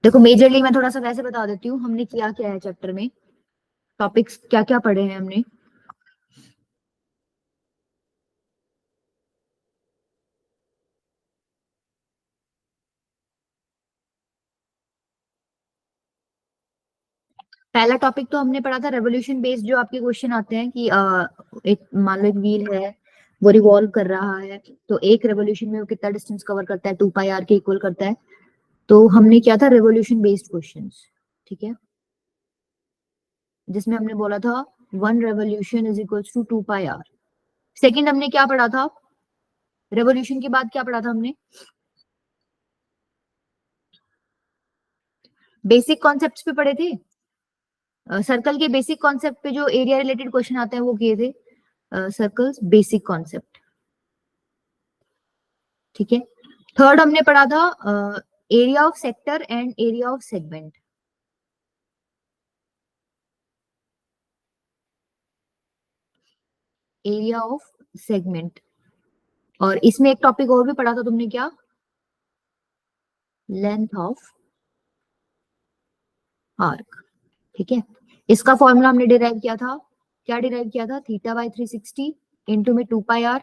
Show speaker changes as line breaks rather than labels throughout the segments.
देखो मेजरली मैं थोड़ा सा वैसे बता देती हूँ हमने किया क्या है चैप्टर में, टॉपिक्स क्या क्या पढ़े हैं हमने। पहला टॉपिक तो हमने पढ़ा था रेवोल्यूशन बेस्ड, जो आपके क्वेश्चन आते हैं कि एक मान लो एक व्हील है, वो रिवॉल्व कर रहा है, तो एक रेवोल्यूशन में वो कितना डिस्टेंस कवर करता है, 2 पाई आर के इक्वल करता है। तो हमने किया था रेवोल्यूशन बेस्ड क्वेश्चंस, ठीक है, जिसमें हमने बोला था 1 revolution is equals to 2 pi r. Second हमने क्या पढ़ा था, रेवोल्यूशन के बाद क्या पढ़ा था हमने, बेसिक कॉन्सेप्ट्स पे पढ़े थे। सर्कल के बेसिक कॉन्सेप्ट पे जो एरिया रिलेटेड क्वेश्चन आते हैं वो किए थे, सर्कल्स बेसिक कॉन्सेप्ट, ठीक है। थर्ड हमने पढ़ा था area of sector and area of segment. Area of segment, और इसमें एक टॉपिक और भी पढ़ा था तुमने, क्या, लेंथ ऑफ आर्क, ठीक है। इसका फॉर्मूला हमने डिराइव किया था, क्या डिराइव किया था, थीटा बाई 360 इंटू में 2 pi are.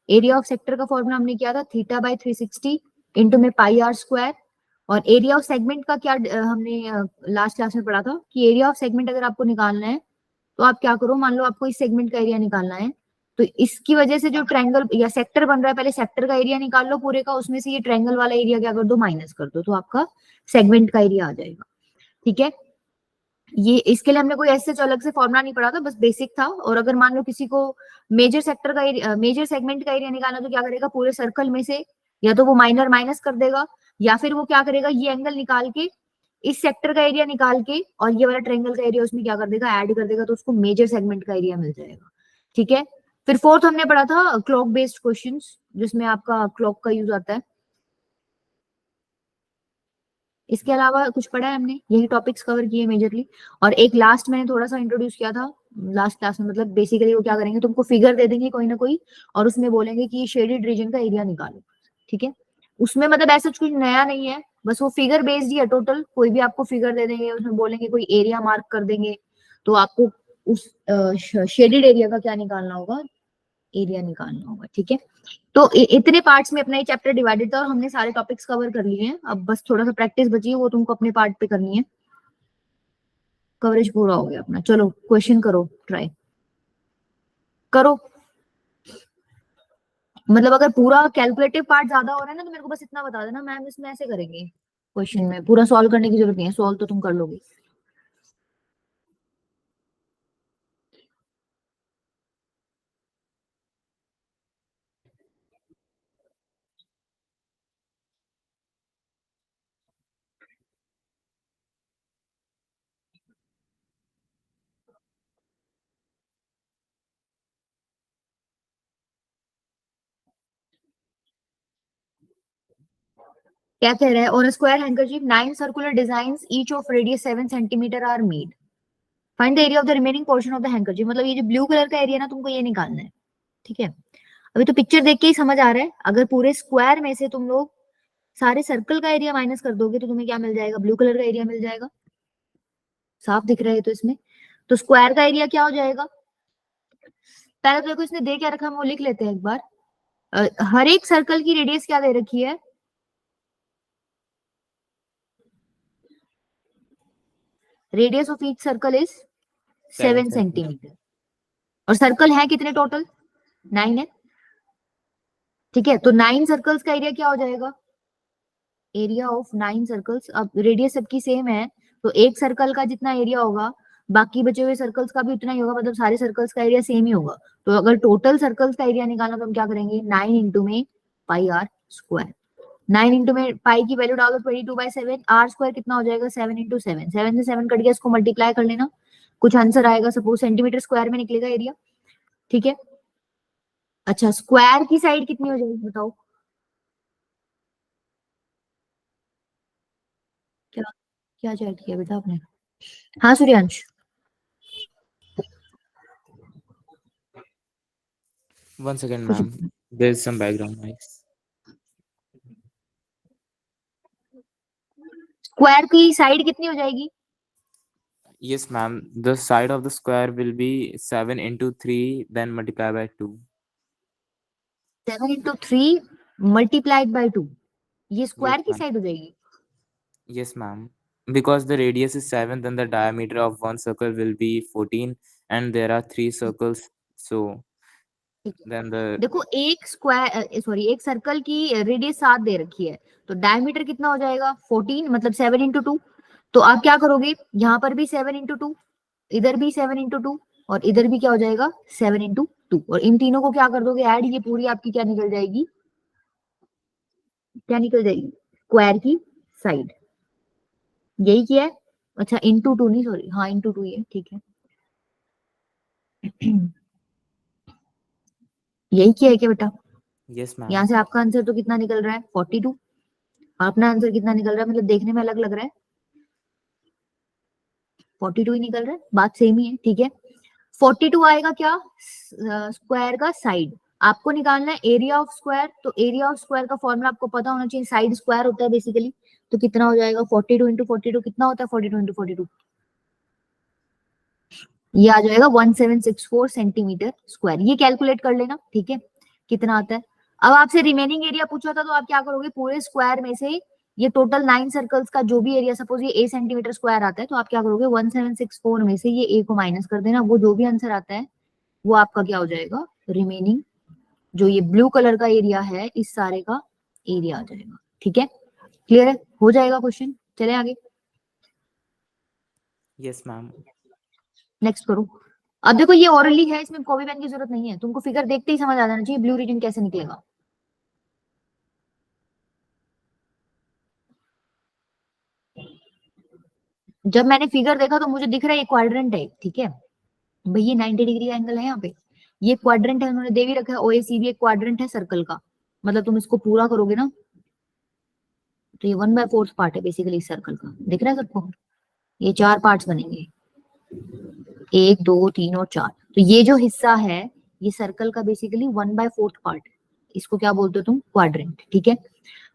Area of sector का फॉर्मूला हमने किया था थीटा बाई 360 इंटू में पाई आर स्क्वायर। और एरिया ऑफ सेगमेंट का क्या हमने लास्ट क्लास में पढ़ा था कि एरिया ऑफ सेगमेंट अगर आपको निकालना है तो आप क्या करो, मान लो आपको इस सेगमेंट का एरिया निकालना है, तो इसकी वजह से जो ट्रायंगल या सेक्टर बन रहा है, पहले सेक्टर का एरिया निकाल लो पूरे का, उसमें से ये ट्रायंगल वाला एरिया क्या कर दो, माइनस कर दो, तो आपका सेगमेंट का एरिया आ जाएगा, ठीक है। ये इसके लिए हमने कोई ऐसे जो अलग से फॉर्मुला नहीं पढ़ा था, बस बेसिक था। और अगर मान लो किसी को मेजर सेक्टर का एरिया, मेजर सेगमेंट का एरिया निकालना, तो क्या करेगा, पूरे सर्कल में से या तो वो माइनर माइनस कर देगा, या फिर वो क्या करेगा, ये एंगल निकाल के इस सेक्टर का एरिया निकाल के और ये वाला ट्रायंगल का एरिया उसमें क्या कर देगा, ऐड कर देगा, तो उसको मेजर सेगमेंट का एरिया मिल जाएगा, ठीक है। फिर फोर्थ हमने पढ़ा था क्लॉक बेस्ड क्वेश्चंस, जिसमें आपका क्लॉक का यूज आता है। इसके अलावा कुछ पढ़ा है हमने, यही टॉपिक्स कवर किए मेजरली। और एक लास्ट मैंने थोड़ा सा इंट्रोड्यूस किया था लास्ट क्लास में, मतलब बेसिकली वो क्या करेंगे, तुमको फिगर दे देंगे कोई ना कोई, और उसमें बोलेंगे कि शेडेड रीजन का एरिया निकालो, ठीक है। उसमें मतलब ऐसा कुछ नया नहीं है, बस वो फिगर बेस्ड ही है टोटल। कोई भी आपको फिगर दे देंगे, उसमें बोलेंगे कोई एरिया मार्क कर देंगे, तो आपको उस शेडेड एरिया का क्या निकालना होगा, एरिया निकालना होगा, ठीक है। तो इतने पार्ट्स में अपना ये चैप्टर डिवाइडेड था और हमने सारे टॉपिक्स कवर कर लिए हैं। अब बस थोड़ा सा प्रैक्टिस बची है, वो तुमको अपने पार्ट पे करनी है। कवरेज पूरा हो गया अपना, चलो क्वेश्चन करो, ट्राई करो। मतलब अगर पूरा कैलकुलेटिव पार्ट ज्यादा हो रहा है ना, तो मेरे को बस इतना बता देना, मैम इसमें ऐसे करेंगे, क्वेश्चन में पूरा सॉल्व करने की जरूरत नहीं है, सॉल्व तो तुम कर लोगे। क्या कह रहा है, on square handkerchief 9 circular design each of radius 7 centimetre are made, find the area of the remaining portion of the handkerchief. मतलब ये जो ब्लू कलर का एरिया ना, तुमको ये निकालना है, ठीक है। अभी तो पिक्चर देख के ही समझ आ रहा है, अगर पूरे स्क्वायर में से तुम लोग सारे सर्कल का एरिया माइनस कर दोगे, तो तुम्हें क्या मिल जाएगा, ब्लू कलर का एरिया मिल जाएगा, साफ दिख रहा है तो इसमें। तो स्क्वायर का एरिया क्या हो जाएगा, पहले तो देखो इसने दे क्या रखा है, हम वो लिख लेते हैं एक बार। हर एक सर्कल की रेडियस क्या दे रखी है, radius of each circle is
7
7
centimetre.
Centimetre. और सर्कल है कितने टोटल, 9 है, ठीक है। तो 9 सर्कल्स का एरिया क्या हो जाएगा, एरिया ऑफ 9 सर्कल्स। अब रेडियस सबकी सेम है, तो एक सर्कल का जितना एरिया होगा, बाकी बचे हुए सर्कल्स का भी उतना ही होगा, मतलब सारे सर्कल्स का एरिया सेम ही होगा। तो अगर टोटल सर्कल्स का एरिया निकालना, तो हम क्या करेंगे, 9 इंटू में पाई आर स्क्वायर। 9 इंटू में पाई की वैल्यू डालो 22/7, आर स्क्वायर कितना हो जाएगा, 7 इंटू 7, 7 से 7 कट गया, इसको मल्टीप्लाई कर लेना, कुछ आंसर आएगा, सपोज सेंटीमीटर स्क्वायर में निकलेगा एरिया, ठीक है। अच्छा, स्क्वायर की साइड कितनी हो जाएगी बताओ, क्या क्या चेक किया बेटा आपने, हाँ सूर्यांश।
One second,
कुछ
ma'am. There's some background noise.
Square की साइड कितनी हो जाएगी?
Yes, ma'am. The side of the square will be 7 into 3, then multiply by 2.
7 into 3 multiplied by 2, ये
Yes,
स्क्वायर की
ma'am.
साइड हो जाएगी।
Yes, ma'am. Because the radius is 7, then the diameter of one circle will be 14, and there are 3 circles. So
ठीक है,
then the
देखो एक square sorry एक circle की रेडियस 7 दे रखी है, तो डायमीटर कितना हो जाएगा 14, मतलब 7 इंटू 2। तो आप क्या करोगे, यहाँ पर भी 7 इंटू 2, इधर भी 7 इंटू 2, और इधर भी क्या हो जाएगा 7 इंटू 2, और इन तीनों को क्या कर दोगे ऐड, ये पूरी आपकी क्या निकल जाएगी, क्या निकल जाएगी, स्क्वायर की साइड। यही किया है। अच्छा इंटू 2 नहीं, सॉरी, हाँ इंटू 2 ये ठीक है। यही किया है क्या बेटा?
yes, ma'am.
यहाँ से आपका आंसर तो कितना निकल रहा है 42, और अपना आंसर कितना निकल रहा है, मतलब देखने में अलग लग रहा है, 42 ही निकल रहा है, बात सेम ही है, ठीक है। 42 आएगा क्या, स्क्वायर का साइड। आपको निकालना है एरिया ऑफ स्क्वायर, तो एरिया ऑफ स्क्वायर का फॉर्मूला आपको पता होना चाहिए, साइड स्क्वायर होता है बेसिकली। तो कितना हो जाएगा 42 इंटू 42 कितना होता है, 42 इंटू 42 ये आ जाएगा 1764 सेंटीमीटर स्क्वायर। ये कैलकुलेट कर लेना, ठीक है, कितना आता है। अब आपसे रिमेनिंग एरिया पूछा था, तो आप क्या करोगे, पूरे स्क्वायर में से ये टोटल 9 सर्कल्स का जो भी एरिया, सपोज ये a सेंटीमीटर स्क्वायर आता है, तो आप क्या करोगे 1764 में से ये a को माइनस कर देना, वो जो भी आंसर आता है वो आपका क्या हो जाएगा, रिमेनिंग जो ये ब्लू कलर का एरिया है इस सारे का एरिया आ जाएगा। ठीक है, क्लियर है, हो जाएगा क्वेश्चन। चले आगे,
Yes, ma'am.
नेक्स्ट करो। अब देखो ये ऑरली है, इसमें कॉपी पेन की जरूरत नहीं है, तुमको फिगर देखते ही समझ आ जाना चाहिए ब्लू रीजन कैसे निकलेगा। जब मैंने फिगर देखा तो मुझे दिख रहा है ये क्वाड्रेंट है, ठीक है भाई, ये 90 डिग्री का एंगल है यहाँ पे, ये क्वाड्रेंट है, उन्होंने दे भी रखा है ओएसी भी एक क्वाड्रेंट है सर्कल का, मतलब तुम इसको पूरा करोगे ना तो ये 1/4 पार्ट है बेसिकली इस सर्कल का, दिख रहा है सबको, ये 4 पार्ट्स बनेंगे, 1 2 3 और 4। तो ये जो हिस्सा है ये सर्कल का बेसिकली 1/4 पार्ट है, इसको क्या बोलते हो तुम, क्वाड्रेंट। ठीक है,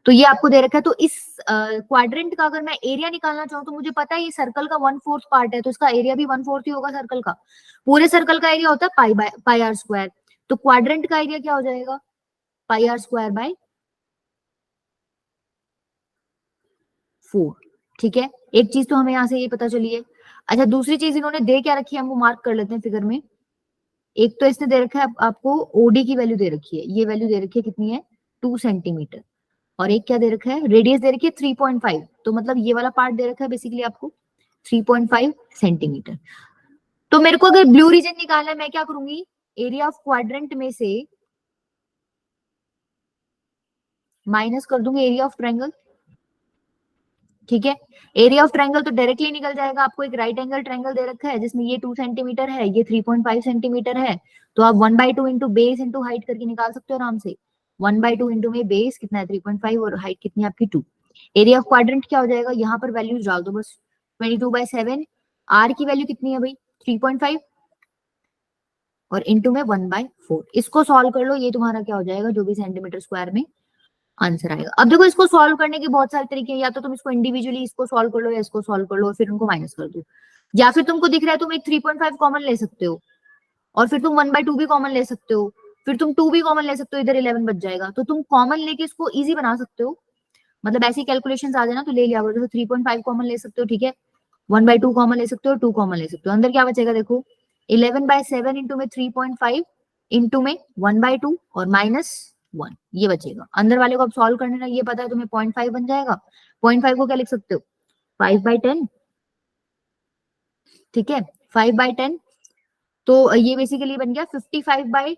तो ये आपको दे रखा है, तो इस क्वाड्रेंट का अगर मैं एरिया निकालना चाहूँ तो मुझे पता है ये सर्कल का 1/4 पार्ट है, तो इसका एरिया भी 1/4 ही होगा सर्कल का। पूरे सर्कल का एरिया होता है पाई आर स्क्वायर, तो क्वाड्रेंट का एरिया क्या हो जाएगा, पाई आर स्क्वायर बाय 4। ठीक है, एक चीज तो हमें यहाँ से ये पता चली है। अच्छा दूसरी चीज इन्होंने दे क्या रखी है, हम वो मार्क कर लेते हैं फिगर में। एक तो इसने दे रखा है आपको ओडी की वैल्यू दे रखी है, ये वैल्यू दे रखी है कितनी है 2 सेंटीमीटर, और एक क्या दे रखा है, रेडियस दे रखी है 3.5, तो मतलब ये वाला पार्ट दे रखा है बेसिकली आपको 3.5 सेंटीमीटर। तो मेरे को अगर ब्लू रीजन निकालना है, मैं क्या करूंगी, एरिया ऑफ क्वाड्रेंट में से माइनस कर दूंगी एरिया ऑफ ट्रायंगल। ठीक है, एरिया ऑफ ट्रायंगल तो डायरेक्टली निकल जाएगा, आपको एक राइट एंगल ट्रायंगल दे रखा है जिसमें ये 2 सेंटीमीटर है, ये 3.5 सेंटीमीटर है, तो आप 1/2 इंटू बेस इंटू हाइट करके निकाल सकते हो आराम से। 1/2 इंटू में बेस कितना है 3.5 और हाइट कितनी है आपकी 2। एरिया ऑफ क्वाड्रेंट क्या हो जाएगा, यहाँ पर वैल्यूज डाल दो बस, 22/7, आर की वैल्यू कितनी है भाई 3.5, और इंटू में 1/4, इसको सॉल्व कर लो, ये तुम्हारा क्या हो जाएगा जो भी सेंटीमीटर स्क्वायर में आंसर आएगा। अब देखो इसको सॉल्व करने के बहुत सारे तरीके हैं, या तो तुम इसको इंडिविजुअली इसको सॉल्व कर लो या इसको सॉल्व कर लो और फिर उनको माइनस कर दो, या फिर तुमको दिख रहा है तुम एक 3.5 कॉमन ले सकते हो और फिर तुम 1/2 भी कॉमन ले सकते हो, फिर तुम 2 भी कॉमन ले सकते हो, इधर 11 बच जाएगा, तो तुम कॉमन लेके इसको इजी बना सकते हो। मतलब ऐसी कैलकुलेशन आ जाए ना तो ले लिया करो, जैसे 3.5 कॉमन ले सकते हो, ठीक है, 1/2 कॉमन ले सकते हो, 2 कॉमन ले सकते हो, अंदर क्या बचेगा देखो 11/7 इंटू में 3.5 इंटू में 1/2 और -1, ये बचेगा। अंदर वाले को अब सॉल्व करने ना, ये पता है तुम्हें 0.5 बन जाएगा, 0.5 को क्या लिख सकते हो 5/10, ठीक है 5/10, तो ये बेसिकली बन गया 55 बाई,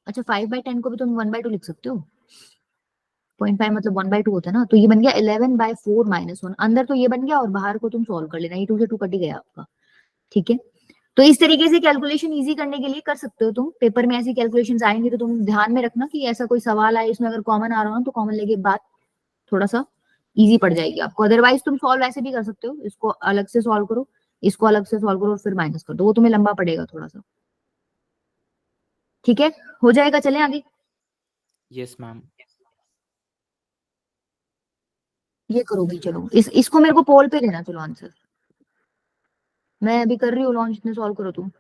अच्छा 5/10 को भी तुम 1/2 लिख सकते हो, 0.5 मतलब 1/2 होता है ना, तो ये बन गया 11/4 -1, अंदर तो ये बन गया और बाहर को तुम सॉल्व कर लेना, ये 2 से 2 कट ही गया आपका। ठीक है, तो इस तरीके से कैलकुलेशन इजी करने के लिए कर सकते हो तुम, पेपर में ऐसी कैलकुलेशंस आएंगे तो तुम ध्यान में रखना कि ऐसा कोई सवाल आए इसमें अगर कॉमन आ रहा हो तो कॉमन लेके बात थोड़ा सा इजी पड़ जाएगी आपको। अदरवाइज तुम सॉल्व ऐसे भी कर सकते हो, इसको अलग से सॉल्व करो, इसको अलग से सॉल्व करो और फिर माइनस कर दो, वो तुम्हें लंबा पड़ेगा थोड़ा सा। ठीक है, हो जाएगा, चले आगे।
Yes, ma'am.
ये करोगी, चलो इसको मेरे को पोल पे देना, चलो आंसर। मैं अभी कर रही हूँ लॉन्च, इतने सॉल्व करो तुम।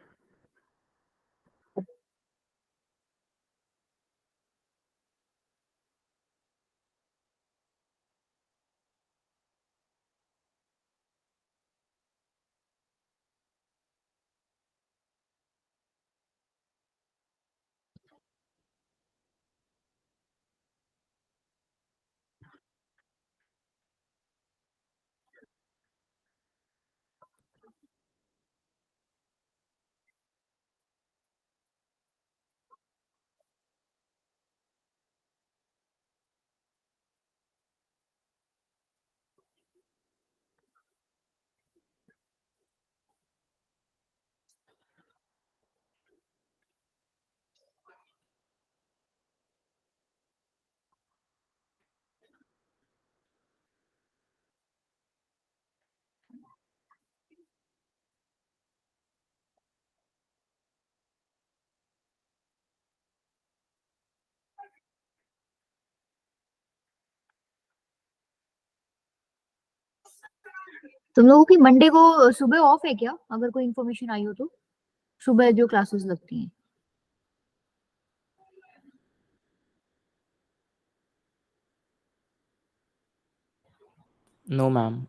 तुम लोगों की मंडे को सुबह ऑफ है क्या, अगर कोई इन्फॉर्मेशन आई हो तो? सुबह जो क्लासेस लगती हैं।
No, ma'am.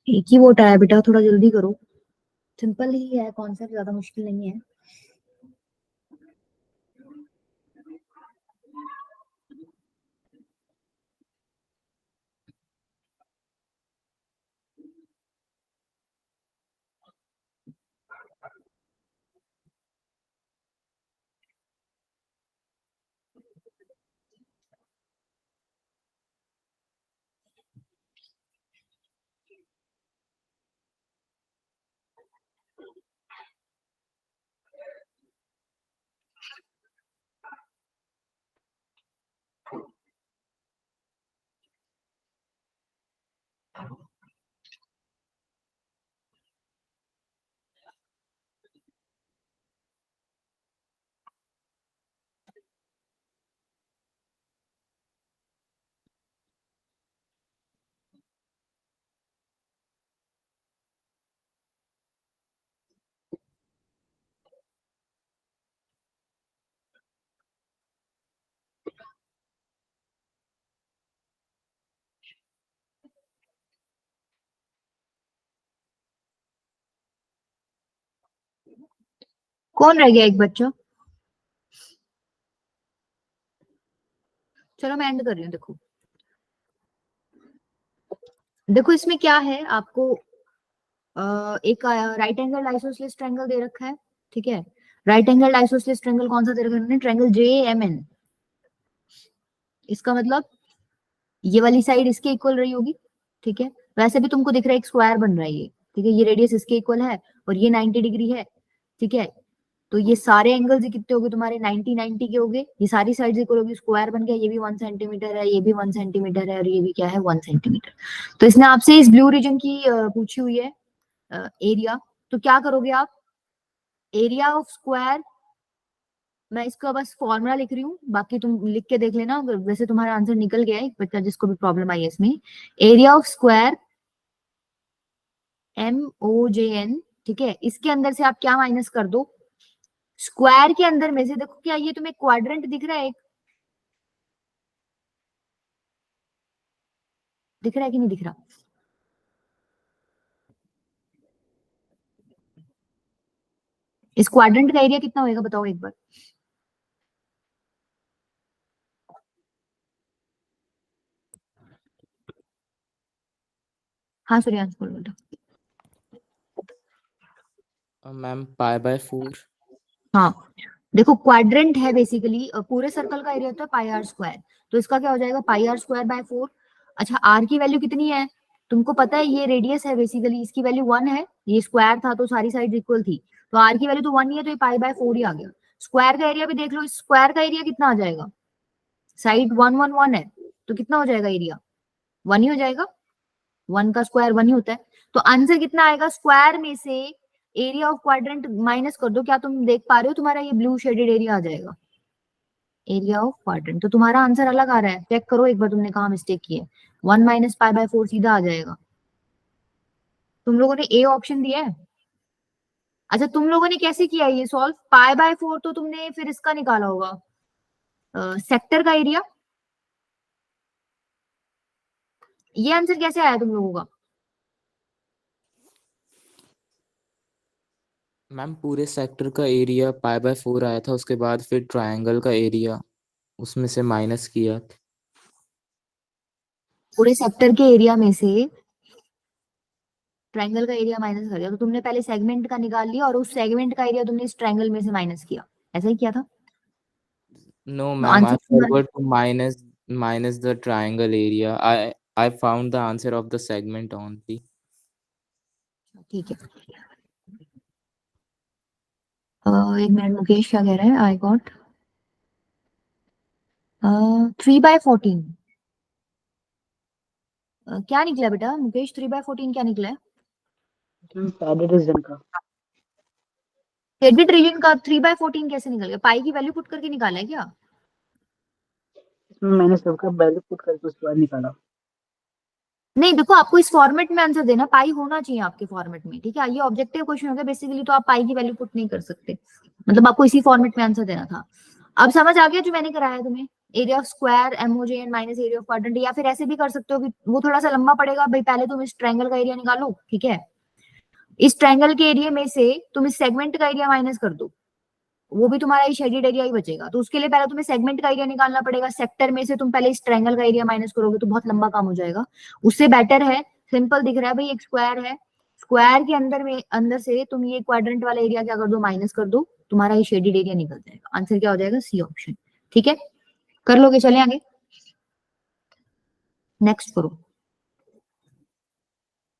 एक ही वोट आया बेटा, थोड़ा जल्दी करो। सिंपल ही है कॉन्सेप्ट, ज्यादा मुश्किल नहीं है। कौन रह गया, एक बच्चा? चलो मैं एंड कर रही हूँ। देखो देखो इसमें क्या है, आपको एक राइट एंगल आइसोसेलेस ट्रायंगल दे रखा है, ठीक है। राइट एंगल आइसोसेलेस ट्रायंगल कौन सा दे रखा है? ट्रायंगल जे एम एन। इसका मतलब ये वाली साइड इसके इक्वल रही होगी, ठीक है। वैसे भी तुमको दिख रहा है एक स्क्वायर बन रहा है ये, ठीक है। ये रेडियस इसके इक्वल है और ये 90 डिग्री है, ठीक है। तो ये सारे एंगल्स कितने हो गए तुम्हारे? 90 90 के हो गए। ये सारी साइड्स इक्वल होगी, स्क्वायर बन गया। ये भी 1 सेंटीमीटर है, ये भी 1 सेंटीमीटर है, और ये भी क्या है, 1 सेंटीमीटर। तो इसने आपसे इस ब्लू रीजन की पूछी हुई है एरिया। तो क्या करोगे आप? एरिया ऑफ स्क्वायर, मैं इसका बस फॉर्मूला लिख रही हूँ, बाकी तुम लिख के देख लेना। वैसे तुम्हारा आंसर निकल गया है, एक बच्चा जिसको भी प्रॉब्लम आई है इसमें। एरिया ऑफ स्क्वायर MOJN, ठीक है, इसके अंदर से आप क्या माइनस कर दो, स्क्वायर के अंदर में से देखो, क्या ये तुम्हें क्वाड्रेंट दिख रहा है, एक दिख रहा है कि नहीं दिख रहा? इस क्वाड्रेंट का एरिया कितना होएगा बताओ एक बार। हाँ सूर्यांश बोलो बेटा।
मैम π/4।
हाँ देखो, क्वाड्रेंट है बेसिकली, पूरे सर्कल का एरिया होता है पाई आर स्क्वायर, तो इसका क्या हो जाएगा पाई आर स्क्वायर बाय 4। अच्छा आर की वैल्यू कितनी है तुमको पता है, ये रेडियस है बेसिकली, इसकी वैल्यू 1 है, ये स्क्वायर था तो सारी साइड इक्वल थी, तो आर की वैल्यू तो 1 ही है, तो ये पाई बाय 4 ही आ गया। स्क्वायर का एरिया भी देख लो, स्क्वायर का एरिया कितना आ जाएगा, साइड 1 1 1 है, तो कितना हो जाएगा एरिया, 1 ही हो जाएगा, 1 का स्क्वायर 1 ही होता है। तो आंसर कितना आएगा, स्क्वायर में से एरिया ऑफ क्वाड्रेंट माइनस कर दो, क्या तुम देख पा रहे हो, तुम्हारा ये ब्लू शेडेड एरिया आ जाएगा, एरिया ऑफ क्वाड्रेंट। तो तुम्हारा आंसर अलग आ रहा है, चेक करो एक बार, तुमने कहा मिस्टेक की है, 1 माइनस पाई बाय 4 सीधा आ जाएगा। तुम लोगों ने ए ऑप्शन दिया है। अच्छा तुम लोगों ने कैसे किया है ये सॉल्व, पाई बाय 4 तो तुमने फिर इसका निकाला होगा, सेक्टर का एरिया, ये आंसर कैसे आया तुम लोगों का?
मैम पूरे सेक्टर का एरिया π/4 आया था, उसके बाद फिर ट्रायंगल का एरिया उसमें से माइनस किया।
पूरे सेक्टर के एरिया में से ट्रायंगल का एरिया माइनस कर दिया, तो तुमने पहले सेगमेंट का निकाल लिया और उस सेगमेंट का एरिया तुमने इस ट्रायंगल में से माइनस किया, ऐसा ही किया था।
No,
तो
ma'am, I
आंसर तुम्हारा,
forgot to minus the triangle area. I found the answer of the segment only.
ठीक है। एक मिनट, मुकेश क्या कह रहा है, आई गॉट 3/14, क्या निकला बेटा मुकेश, 3/14 क्या निकला है?
पैडेड रीजन का
शेडेड रीजन का 3/14 कैसे निकल गया, पाई की वैल्यू पुट करके निकाला है क्या?
इसमें मैंने सबका वैल्यू पुट करके उसके बाद निकाला।
नहीं देखो, आपको इस फॉर्मेट में आंसर देना, पाई होना चाहिए आपके फॉर्मेट में, ठीक है, ये ऑब्जेक्टिव क्वेश्चन हो गया बेसिकली, तो आप पाई की वैल्यू पुट नहीं कर सकते, मतलब आपको इसी फॉर्मेट में आंसर देना था। अब समझ आ गया जो मैंने कराया तुम्हें, area of square MOJN minus area of quadrant, या फिर ऐसे भी कर सकते हो कि वो थोड़ा सा लंबा पड़ेगा भाई, पहले तुम इस ट्रायंगल का एरिया निकालो, ठीक है, इस ट्रायंगल के एरिया में से तुम इस सेगमेंट का एरिया माइनस कर दो, वो भी तुम्हारा ये शेडेड एरिया ही बचेगा, तो उसके लिए पहले तुम्हें सेगमेंट का एरिया निकालना पड़ेगा, सेक्टर में से तुम पहले इस ट्रायंगल का एरिया माइनस करोगे तो बहुत लंबा काम हो जाएगा। उससे बेटर है, सिंपल दिख रहा है भाई, एक स्क्वायर है, स्क्वायर के अंदर में अंदर से तुम ये क्वाड्रेंट वाला एरिया क्या कर दो, माइनस कर दो, तुम्हारा ये शेडेड एरिया निकल जाएगा, आंसर क्या हो जाएगा, सी ऑप्शन, ठीक है, कर लोगे, चले आगे, नेक्स्ट करो।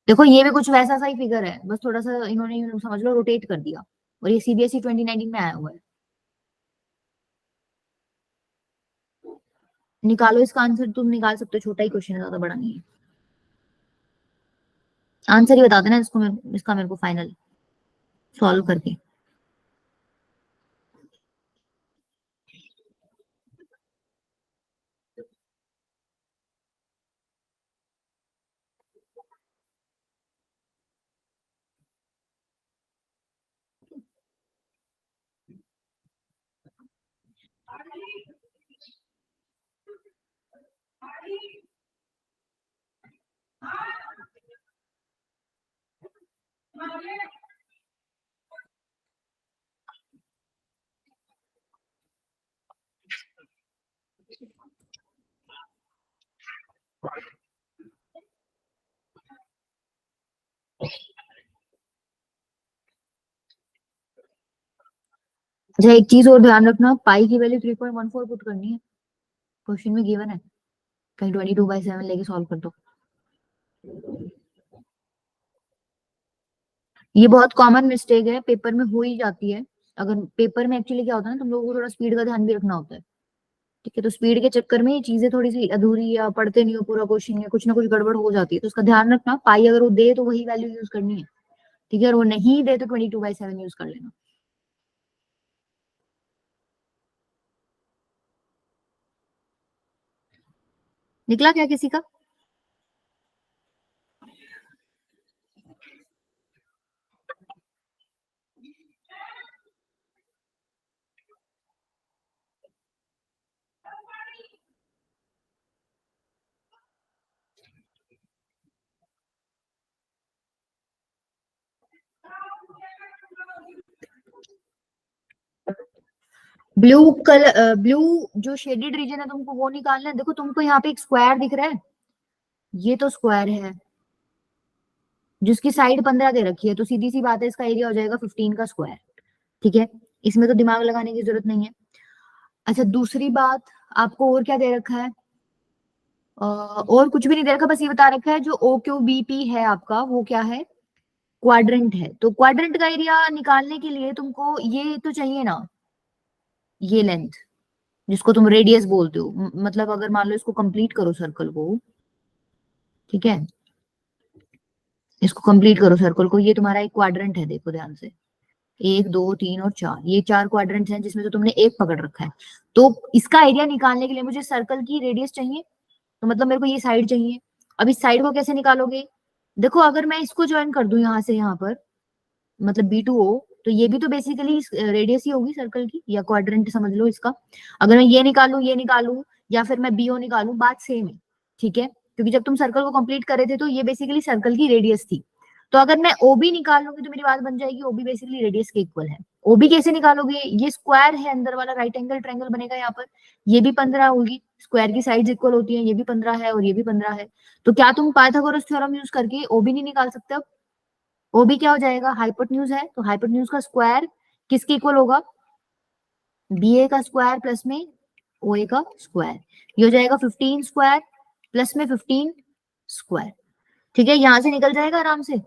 देखो ये भी कुछ वैसा सा ही फिगर है, बस थोड़ा सा इन्होंने समझ लो रोटेट कर दिया, और ये CBSE 2019 में आया हुआ है। निकालो इसका आंसर, तुम निकाल सकते हो, छोटा ही क्वेश्चन है, ज्यादा बड़ा नहीं है, आंसर ही बता देना इसको, इसका मेरे को फाइनल सॉल्व करके। अच्छा एक चीज और ध्यान रखना, पाई की वैल्यू 3.14 पुट करनी है, क्वेश्चन में गिवन है, कहीं 22/7 लेके सॉल्व कर दो। ये बहुत कॉमन मिस्टेक है, पेपर में हो ही जाती है, अगर पेपर में एक्चुअली क्या होता है ना, तुम लोगों को थोड़ा स्पीड का ध्यान भी रखना होता है, ठीक है, तो स्पीड के चक्कर में ये चीजें थोड़ी सी अधूरी, या पढ़ते नहीं हो पूरा क्वेश्चन, या कुछ ना कुछ गड़बड़ हो जाती है, तो उसका ध्यान रखना, पाई अगर वो दे तो वही वैल्यू यूज करनी है, ठीक है, और वो नहीं दे तो 22/7 यूज कर लेना। निकला क्या किसी का? ब्लू कलर, ब्लू जो शेडेड रीजन है तुमको वो निकालना है। देखो तुमको यहाँ पे एक स्क्वायर दिख रहा है, ये तो स्क्वायर है जिसकी साइड 15 दे रखी है, तो सीधी सी बात है इसका एरिया हो जाएगा 15 का स्क्वायर। ठीक है, इसमें तो दिमाग लगाने की जरूरत नहीं है। अच्छा दूसरी बात, आपको और क्या दे रखा है? और कुछ भी नहीं दे रखा, बस ये बता रखा है जो ओ क्यू बी पी है आपका वो क्या है, क्वाड्रेंट है। तो क्वाड्रेंट का एरिया निकालने के लिए तुमको ये तो चाहिए ना, ये लेंथ जिसको तुम रेडियस बोलते हो। मतलब अगर मान लो इसको कंप्लीट करो सर्कल को, ठीक है, इसको कंप्लीट करो सर्कल को, ये तुम्हारा एक क्वाड्रेंट है, देखो ध्यान से, 1 2 3 और 4, ये 4 क्वाड्रेंट्स हैं जिसमें से तुमने एक पकड़ रखा है। तो इसका एरिया निकालने के लिए मुझे सर्कल की रेडियस चाहिए, तो मतलब मेरे को ये साइड चाहिए। अब इस साइड को कैसे निकालोगे? देखो अगर मैं इसको ज्वाइन कर दूं यहाँ से यहाँ पर, मतलब B2O, तो ये भी तो बेसिकली रेडियस ही होगी सर्कल की, या क्वाड्रेंट समझ लो इसका। अगर मैं ये निकालूं या फिर मैं BO निकालूं, बात सेम है। ठीक है, क्योंकि जब तुम सर्कल को कंप्लीट कर रहे थे तो ये बेसिकली सर्कल की रेडियस थी। तो अगर मैं OB निकाल लूंगी तो मेरी बात बन जाएगी, OB बेसिकली रेडियस के इक्वल है। OB कैसे निकालोगे? ये स्क्वायर है अंदर वाला, राइट एंगल ट्रायंगल बनेगा यहाँ पर, ये भी 15 होगी, स्क्वायर की साइड्स इक्वल होती है, ये भी 15 है और ये भी 15 है। तो क्या तुम पाइथागोरस थ्योरम यूज करके OB नहीं निकाल सकते? अब OB क्या हो जाएगा? हाइपोटेन्यूज है, तो हाइपोटेन्यूज का स्क्वायर किसके इक्वल होगा? BA का स्क्वायर प्लस में OA का स्क्वायर, ये हो जाएगा 15 स्क्वायर प्लस में 15 स्क्वायर। ठीक है, यहां से निकल जाएगा आराम से।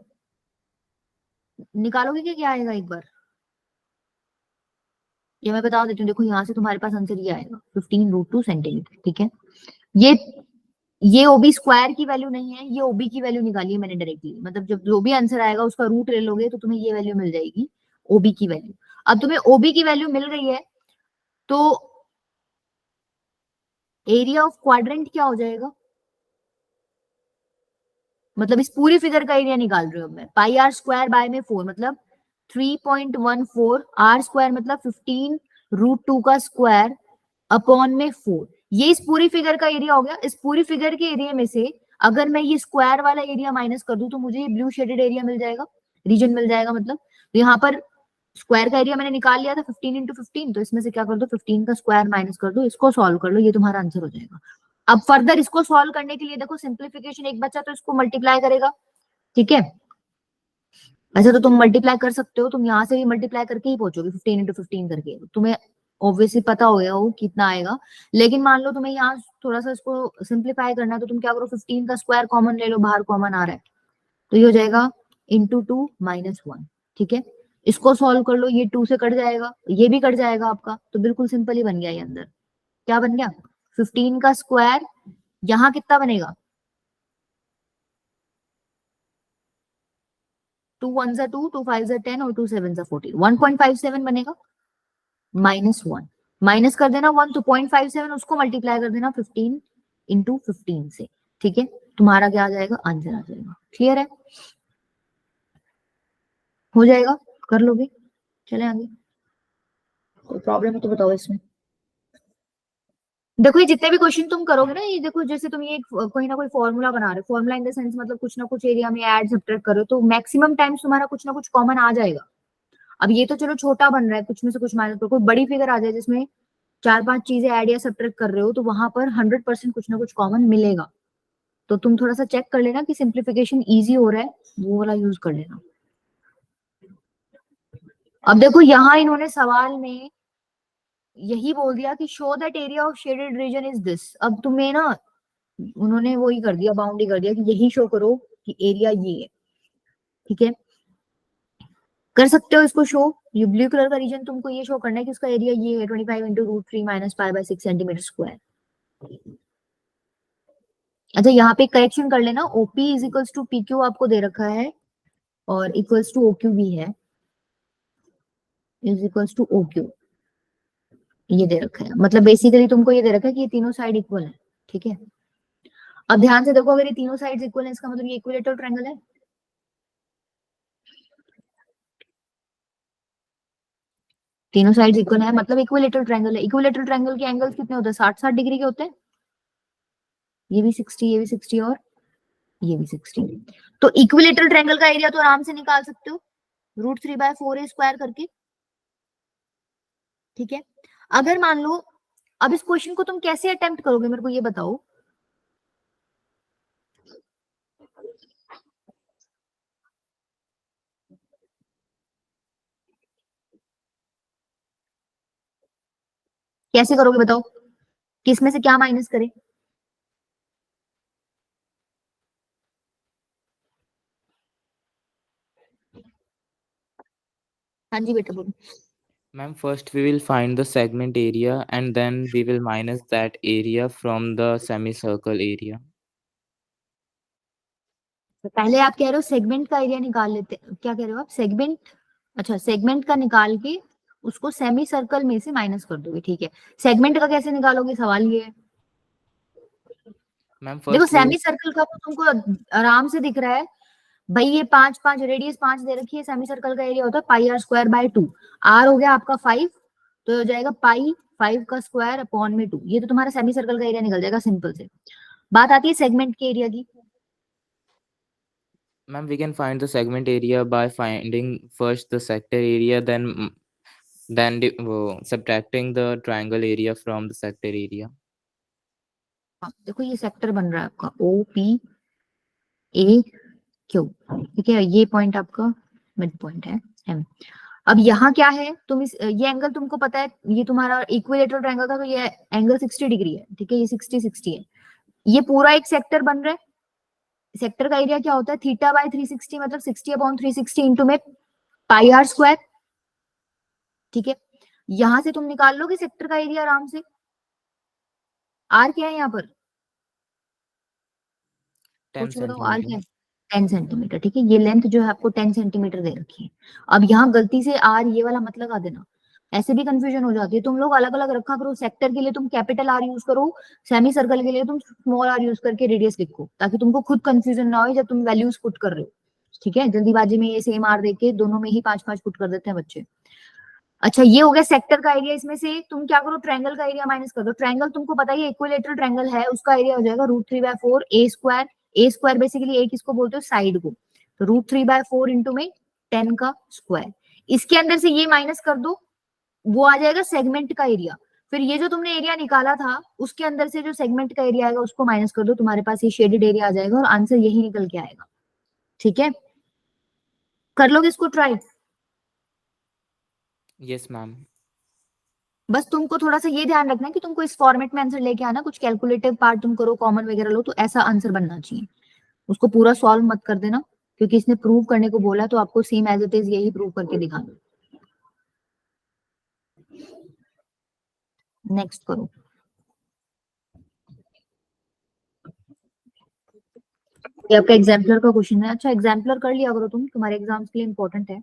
निकालोगे क्या आएगा एक बार? ये मैं बता देती हूँ, देखो यहाँ से तुम्हारे पास आंसर ये आएगा 15√2 सेंटीमीटर। ठीक है, ये OB स्क्वायर की वैल्यू नहीं है, ये OB की वैल्यू निकाली है मैंने डायरेक्टली। मतलब जब जो भी आंसर आएगा उसका रूट ले लोगे तो तुम्हें ये वैल्यू मिल जाएगी, OB की वैल्यू। अब तुम्हें OB की वैल्यू मिल गई है तो एरिया ऑफ क्वाड्रेंट क्या हो जाएगा? मतलब इस पूरी फिगर का एरिया निकाल रही हूँ मैं। पाई आर स्क्वायर बाय में 4 मतलब 3.14, आर स्क्वायर मतलब 15√2 का स्क्वायर अपॉन में 4। ये इस पूरी फिगर का एरिया हो गया। इस पूरी फिगर के एरिया में से अगर मैं ये स्क्वायर वाला एरिया माइनस कर दूं तो मुझे ये ब्लू शेडेड एरिया मिल जाएगा, रीजन मिल जाएगा। मतलब तो यहाँ पर स्क्वायर का एरिया मैंने निकाल लिया था 15 × 15, तो इसमें से क्या कर दो, 15 का स्क्वायर माइनस कर दो, इसको सॉल्व कर लो, ये तुम्हारा आंसर हो जाएगा। अब फर्दर इसको सॉल्व करने के लिए देखो सिंप्लीफिकेशन एक बच्चा तो इसको मल्टीप्लाई करेगा। ठीक है, ऐसा तो तुम मल्टीप्लाई कर सकते हो, तुम यहाँ से भी मल्टीप्लाई करके ही पहुंचोगे 15 × 15 करके, तुम्हें ऑब्वियसली पता हो गया हो कितना आएगा। लेकिन मान लो तुम्हें यहाँ थोड़ा सा इसको सिंप्लीफाई करना है तो तुम क्या करो, 15 का स्क्वायर कॉमन ले लो, बाहर कॉमन आ रहा है, तो ये हो जाएगा इंटू 2 माइनस 1। ठीक है, इसको सॉल्व कर लो, ये 2 से कट जाएगा, ये भी कट जाएगा आपका, तो बिल्कुल सिंपल ही बन गया। ये अंदर क्या बन गया, 15 का स्क्वायर, यहाँ कितना बनेगा, 2 1 2, 2 5 10 और 2 7 14, 1.57 बनेगा माइनस 1, माइनस कर देना 1 तो 0.57, उसको मल्टीप्लाई कर देना 15 × 15 से। ठीक है, तुम्हारा क्या आ जाएगा, आंसर आ जाएगा। क्लियर है, हो जाएगा, कर लोगे। चले आगे, कोई प्रॉब्लम है तो बताओ इसमें। देखो ये जितने भी क्वेश्चन तुम करोगे ना, ये देखो जैसे तुम ये कोई ना कोई फॉर्मूला बना रहे हो, फॉर्मूला इन द सेंस मतलब कुछ ना कुछ एरिया में ऐड सब्ट्रैक्ट कर रहे हो, तो मैक्सिमम टाइम्स तुम्हारा कुछ ना कुछ कॉमन आ जाएगा। अब ये तो चलो छोटा बन रहा है, कुछ में से कुछ माइनस, कोई बड़ी फिगर आ जाए जिसमें 4-5 चीजें ऐड या सब्ट्रैक्ट कर रहे हो, तो वहां पर 100% कुछ ना कुछ कॉमन मिलेगा। तो तुम थोड़ा सा चेक कर लेना कि सिंप्लीफिकेशन इजी हो रहा है, वो वाला यूज कर लेना। अब देखो यहाँ इन्होंने सवाल में यही बोल दिया कि show that area of shaded region is this. अब तुम्हें ना उन्होंने वो ही कर दिया, बाउंड्री कर दिया कि यही शो करो कि एरिया ये है। ठीक है, कर सकते हो इसको शो। ये ब्लू कलर का रीजन तुमको ये शो करना है कि उसका एरिया ये है 25 × √3 - π/6 सेंटीमीटर स्क्वायर। अच्छा यहाँ पे करेक्शन कर लेना, OP is equals to PQ आपको दे रखा है और इक्वल्स टू OQ भी है, इज इक्वल्स टू OQ ये दे रखा है। मतलब बेसिकली तुमको ये दे रखा है कि ये तीनों साइड इक्वल है। ठीक है, अब ध्यान से देखो, अगर ये तीनों साइड्स इक्वल है इसका मतलब ये इक्विलेटरल ट्रायंगल है। तीनों साइड्स इक्वल है मतलब इक्विलेटरल ट्रायंगल है। इक्विलेटरल ट्रायंगल के एंगल्स कितने होते हैं, 60-60 डिग्री के होते हैं। ये भी 60, ये भी 60 और ये भी 60। तो इक्विलेटरल ट्रायंगल का एरिया तो आराम से निकाल सकते हो, √3/4 स्क्वायर करके। ठीक है, अगर मान लो, अब इस क्वेश्चन को तुम कैसे अटेम्प्ट करोगे मेरे को ये बताओ। कैसे करोगे बताओ, किस में से क्या माइनस करें? हाँ जी बेटा बोलो।
Ma'am, first we will find the segment area and then we will minus that area from the semicircle area.
तो पहले आप कह रहे हो सेगमेंट का एरिया निकाल लेते, क्या कह रहे हो आप, सेगमेंट, अच्छा सेगमेंट का निकाल के उसको सेमी सर्कल में से माइनस कर दोगे, ठीक है। सेगमेंट का कैसे निकालोगे, सवाल ये है।
Ma'am,
देखो
first we will
semi circle का तो तुमको आराम से दिख रहा है भाई, ये 5 5 रेडियस 5 दे रखी है, सेमी सर्कल का एरिया होता है पाई आर स्क्वायर बाय 2। आर हो गया आपका 5, तो हो जाएगा पाई 5 का स्क्वायर अपॉन में 2। ये तो तुम्हारा सेमी सर्कल का एरिया निकल जाएगा सिंपल से। बात आती है सेगमेंट के एरिया की।
Ma'am, we can find the segment area by finding first the sector area, then subtracting the triangle area from the sector area.
हाँ, देखो ये सेक्टर बन रहा है आपका ओ पी ए क्यू, ठीक है, ये पॉइंट आपका मिड पॉइंट है एम। अब यहाँ क्या है, तुम इस ये एंगल तुमको पता है, ये तुम्हारा इक्विलेटरल ट्रायंगल था, तो ये एंगल 60 डिग्री है, ठीक है, ये 60 60 है। ये पूरा एक सेक्टर बन रहा है। सेक्टर का एरिया क्या होता है, थीटा बाय 360 मतलब 60 अपॉन 360 इंटू में पाई आर स्क्वायर, ठीक है। यहां से तुम निकाल लोगे सेक्टर का एरिया आराम से। आर क्या है यहाँ पर,
10
कुछ बताओ आर क्या है,
centimeter.
10 सेंटीमीटर, ठीक है। ये लेंथ जो है आपको 10 सेंटीमीटर दे रखी है। अब यहाँ गलती से आर ये वाला मत लगा देना, ऐसे भी कंफ्यूजन हो जाती है। तुम लोग अलग अलग रखा करो, सेक्टर के लिए तुम कैपिटल आर यूज करो, सेमी सर्कल के लिए तुम स्मॉल आर यूज करके रेडियस लिखो, ताकि तुमको खुद कंफ्यूजन ना हो जब तुम वैल्यूज पुट कर रहे हो, ठीक है। जल्दीबाजी में ये सेम आर देके दोनों में ही 5 5 पुट कर देते हैं बच्चे। अच्छा ये हो गया सेक्टर का एरिया। इसमें से तुम क्या करो, ट्रायंगल का एरिया माइनस कर दो। ट्रायंगल तुमको पता ही है इक्विलेटरल ट्रायंगल है, उसका एरिया हो जाएगा √3/4 ए स्क्वायर। ए स्क्वायर बेसिकली ए किसको बोलते हो, साइड को, तो √3/4 इंटू में 10 का स्क्वायर। इसके अंदर से ये माइनस कर दो, वो आ जाएगा सेगमेंट का एरिया। फिर ये जो तुमने एरिया निकाला था उसके अंदर से जो सेगमेंट का एरिया आएगा उसको माइनस कर दो, तुम्हारे पास ये शेडेड एरिया आ जाएगा और आंसर यही निकल के आएगा, ठीक है। कर लोगे इसको ट्राई?
Yes, ma'am.
बस तुमको थोड़ा सा ये ध्यान रखना है कि तुमको इस फॉर्मेट में आंसर लेके आना, कुछ कैलकुलेटिव पार्ट तुम करो, कॉमन वगैरह लो, तो ऐसा आंसर बनना चाहिए। उसको पूरा सॉल्व मत कर देना, क्योंकि इसने प्रूव करने को बोला तो आपको सेम एज इट इज यही प्रूव करके दिखाना। नेक्स्ट करो। ये आपका एग्जाम्पलर का क्वेश्चन है। अच्छा एग्जाम्पलर कर लिया करो तुम, तुम्हारे एग्जाम्स के लिए इंपॉर्टेंट है।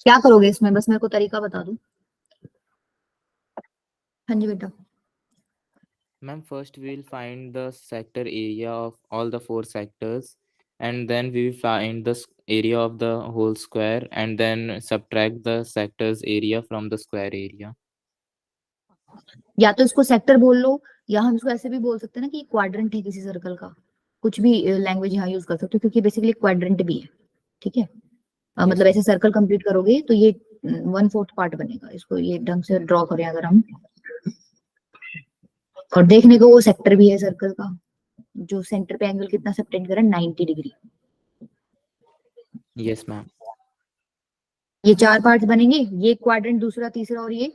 क्या करोगे इसमें, बस मेरे को तरीका बता दो। हाँ जी बेटा।
Ma'am, first we will find the sector area of all the 4 sectors, and then we will find the area of the whole square, and then subtract the sector's area from the square area.
या तो इसको sector बोल लो, या हम इसको ऐसे भी बोल सकते हैं ना कि क्वाड्रेंट है किसी सर्कल का। कुछ भी लैंग्वेज यहाँ यूज कर सकते हो, क्योंकि बेसिकली क्वाड्रेंट भी है, ठीक है।
Yes,
मतलब ऐसे सर्कल कंप्लीट करोगे तो ये 1/4 पार्ट बनेगा। इसको ये ढंग से ड्रॉ करें अगर हम, और देखने को वो सेक्टर भी है सर्कल का, जो सेंटर पे एंगल कितना सबटेंड कर रहा है, 90 डिग्री।
yes, ma'am.
ये 4 पार्ट्स बनेंगे, ये क्वाड्रेंट, दूसरा, तीसरा और ये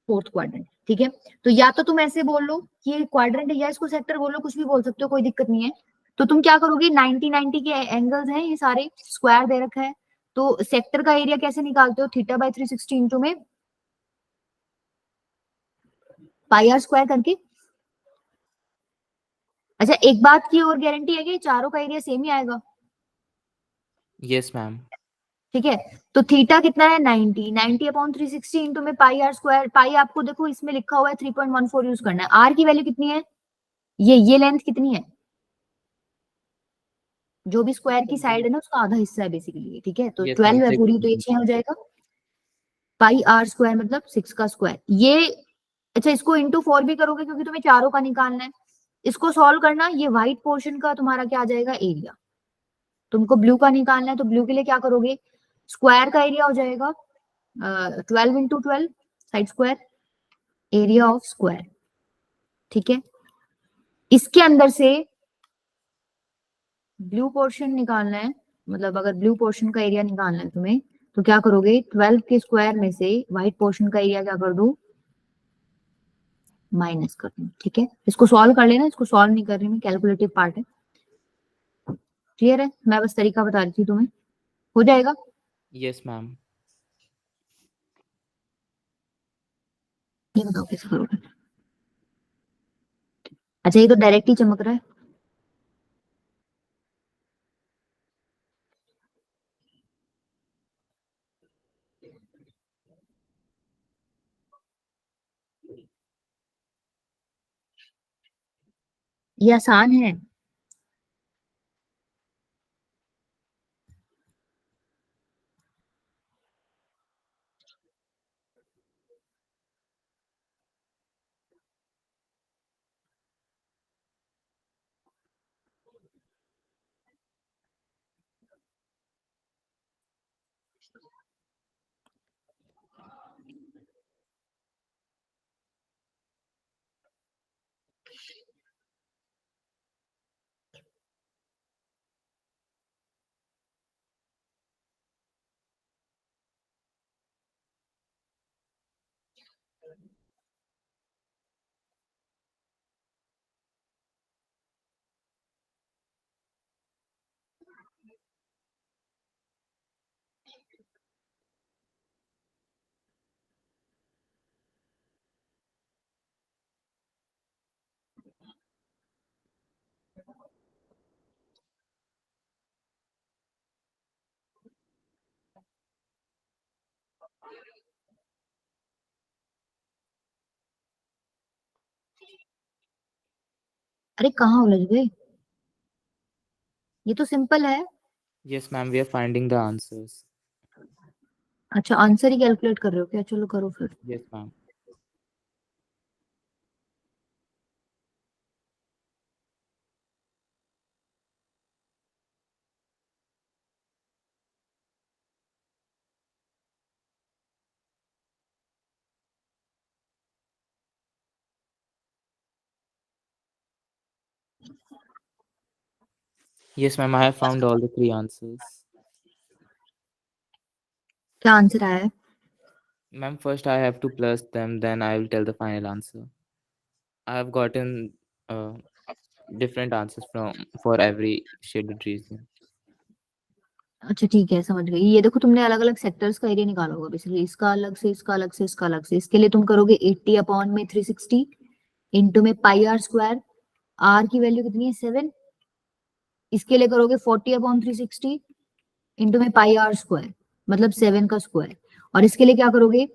4th क्वाड्रेंट। ठीक है, तो या तो तुम ऐसे बोल लो कि ये क्वाड्रेंट है, या इसको सेक्टर बोलो, कुछ भी बोल सकते हो, कोई दिक्कत नहीं है। तो तुम क्या करोगे, 90-90 के एंगल्स हैं ये सारे, स्क्वायर दे रखा है, तो सेक्टर का एरिया कैसे निकालते हो, थीटा बाय 360 इंटू में पाई आर स्क्वायर करके। अच्छा, एक बात की और गारंटी है कि चारों का एरिया सेम ही आएगा।
Yes ma'am.
ठीक है, तो थीटा कितना है 90 अपॉन 360 इंटू में पाई आर स्क्वायर। पाई आपको देखो इसमें लिखा हुआ है 3.14 यूज करना है। आर की वैल्यू कितनी है, ये लेंथ कितनी है, जो भी स्क्वायर की साइड है ना उसका आधा हिस्सा है बेसिकली, ठीक है, तो
यस मैम
12 है
6
पूरी, तो ये 6 हो जाएगा। पाई आर स्क्वायर मतलब 6 का स्क्वायर ये। अच्छा, इसको इंटू 4 भी करोगे क्योंकि तुम्हें चारों का निकालना है। इसको सॉल्व करना, ये व्हाइट पोर्शन का तुम्हारा क्या आ जाएगा एरिया, तुमको ब्लू का निकालना है, तो ब्लू के लिए क्या करोगे, स्क्वायर का एरिया हो जाएगा 12 into 12 side square, area of square. ठीक है, इसके अंदर से ब्लू पोर्शन निकालना है, मतलब अगर ब्लू पोर्शन का एरिया निकालना है तुम्हें, तो क्या करोगे, 12 के स्क्वायर में से व्हाइट पोर्शन का एरिया क्या कर दो, माइनस कर दूं। ठीक है, इसको सॉल्व कर लेना, इसको सॉल्व नहीं कर रही मैं, कैलकुलेटिव पार्ट है। क्लियर है, मैं बस तरीका बता रही थी तुम्हें, हो जाएगा।
Yes ma'am.
ये बताओ कैसे करोगे। अच्छा, ये तो डायरेक्ट ही चमक रहा है। ये आसान है। अरे कहाँ उलझ गए, ये तो सिंपल है।
Yes ma'am we are finding the answers.
अच्छा, आंसर ही कैलकुलेट कर रहे हो क्या, चलो करो फिर।
Yes ma'am. Yes, ma'am. I have found all the 3 answers.
क्या आंसर आया है,
Ma'am, first I have to plus them, then I will tell the final answer. I have gotten different answers from for every shaded region.
अच्छा ठीक है समझ गई। ये देखो तुमने अलग अलग सेक्टर्स का एरिया निकाला होगा बेसिकली, इसका अलग से, इसका अलग से, इसका अलग से। इसके लिए तुम करोगे 80 अपॉन में 360 इंटू में पाई आर स्क्वायर, आर की वैल्यू कितनी है 7। इसके लिए करोगे 40 अपॉन 360 इंटू में पाई आर स्क्वायर, मतलब 7 का स्क्वायर। और इसके लिए क्या करोगे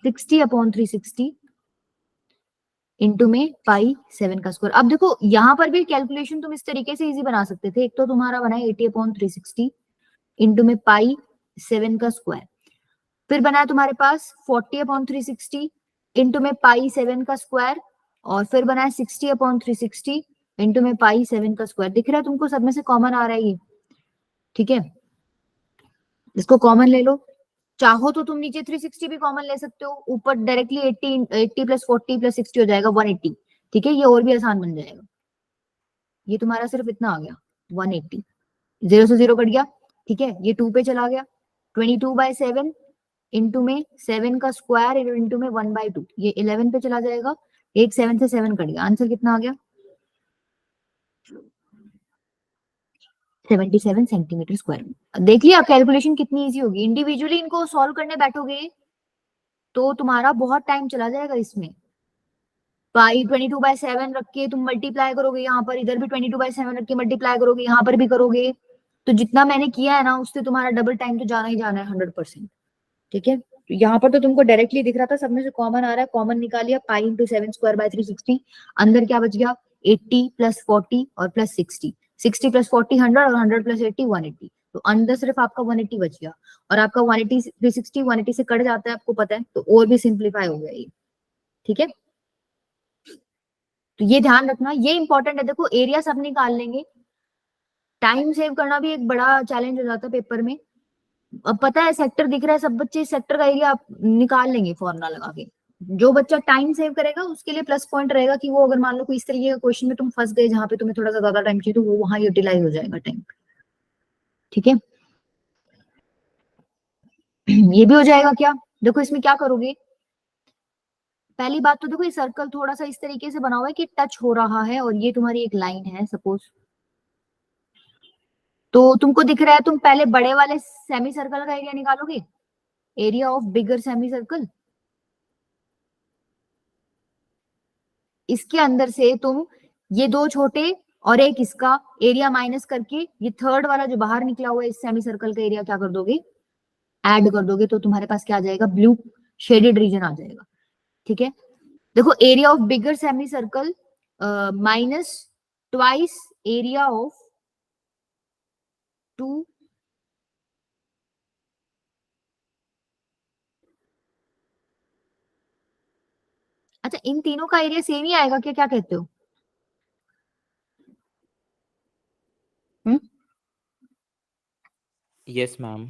60 अपॉन 360 इंटू में पाई 7 का स्क्वायर। अब देखो यहाँ पर भी कैलकुलेशन तुम इस तरीके से इजी बना सकते थे। एक तो तुम्हारा बना है 80 अपॉन 360 इंटू में पाई 7 का स्क्वायर, फिर बना है तुम्हारे पास 40 अपॉन 360 इंटू में पाई 7 का स्क्वायर, और फिर बना है 60 अपॉन 360 इंटू में पाई 7 का स्क्वायर। दिख रहा है तुमको, सब में से कॉमन आ रहा है ये। ठीक है, इसको कॉमन ले लो, चाहो तो तुम नीचे 360 भी कॉमन ले सकते हो, ऊपर डायरेक्टली 80 प्लस 40 प्लस 60 हो जाएगा 180। ठीक है, ये और भी आसान बन जाएगा। ये तुम्हारा सिर्फ इतना आ गया 180, 0 से 0 कट गया। ठीक है, ये 2 पे चला गया, 22/7 इंटू में 7 का स्क्वायर इंटू में 1/2, ये 11 पे चला जाएगा, एक 7 से 7 कट गया, आंसर कितना आ गया 77 सेंटीमीटर स्क्वायर। देख लिया कैलकुलेशन कितनी इजी होगी, इंडिविजुअली इनको सॉल्व करने बैठोगे तो तुम्हारा बहुत टाइम चला जाएगा इसमें। पाई 22/7 रख के तुम मल्टीप्लाई करोगे, यहाँ पर इधर भी 22/7 रख के मल्टीप्लाई करोगे, यहाँ पर भी करोगे, तो जितना मैंने किया है ना उससे तुम्हारा डबल टाइम तो जाना ही जाना है 100%। ठीक है, तो यहाँ पर तो तुमको डायरेक्टली दिख रहा था, सब में से कॉमन आ रहा है, कॉमन निकालिए, पाई इंटू 7 स्क्वायर/360, अंदर क्या बच गया 80 + 40 और प्लस 60, 60 + 40 100 और 100 + 80 180, तो अंदर सिर्फ आपका 180 बच गया, और आपका 180 360 180 से कट जाता है आपको पता है, तो और भी सिंप्लीफाई हो गया ये। ठीक है, तो ये ध्यान रखना, ये इंपॉर्टेंट है। देखो एरिया सब निकाल लेंगे, टाइम सेव करना भी एक बड़ा चैलेंज हो जाता है पेपर में। अब पता है सेक्टर दिख रहा है, सब बच्चे सेक्टर का एरिया आप निकाल लेंगे फॉर्मूला लगा के। जो बच्चा टाइम सेव करेगा उसके लिए प्लस पॉइंट रहेगा कि वो अगर मान लो कोई इस तरीके का क्वेश्चन में तुम फंस गए जहां पे तुम्हें थोड़ा सा ज्यादा टाइम चाहिए, तो वो वहां यूटिलाइज हो जाएगा टाइम। ठीक है, ये भी हो जाएगा क्या, देखो इसमें क्या करोगे, पहली बात तो देखो ये सर्कल थोड़ा सा इस तरीके से बना हुआ है कि टच हो रहा है, और ये तुम्हारी एक लाइन है सपोज, तो तुमको दिख रहा है, तुम पहले बड़े वाले सेमी सर्कल का एरिया निकालोगे, area of bigger semi circle, इसके अंदर से तुम ये दो छोटे और एक इसका एरिया माइनस करके ये थर्ड वाला जो बाहर निकला हुआ है इस सेमी सर्कल का एरिया क्या कर दोगे, ऐड कर दोगे, तो तुम्हारे पास क्या आ जाएगा, ब्लू शेडेड रीजन आ जाएगा। ठीक है, देखो area of bigger semicircle minus twice area of two, अच्छा इन तीनों का एरिया सेम ही आएगा क्या, क्या कहते हो? हम्म,
Yes, ma'am.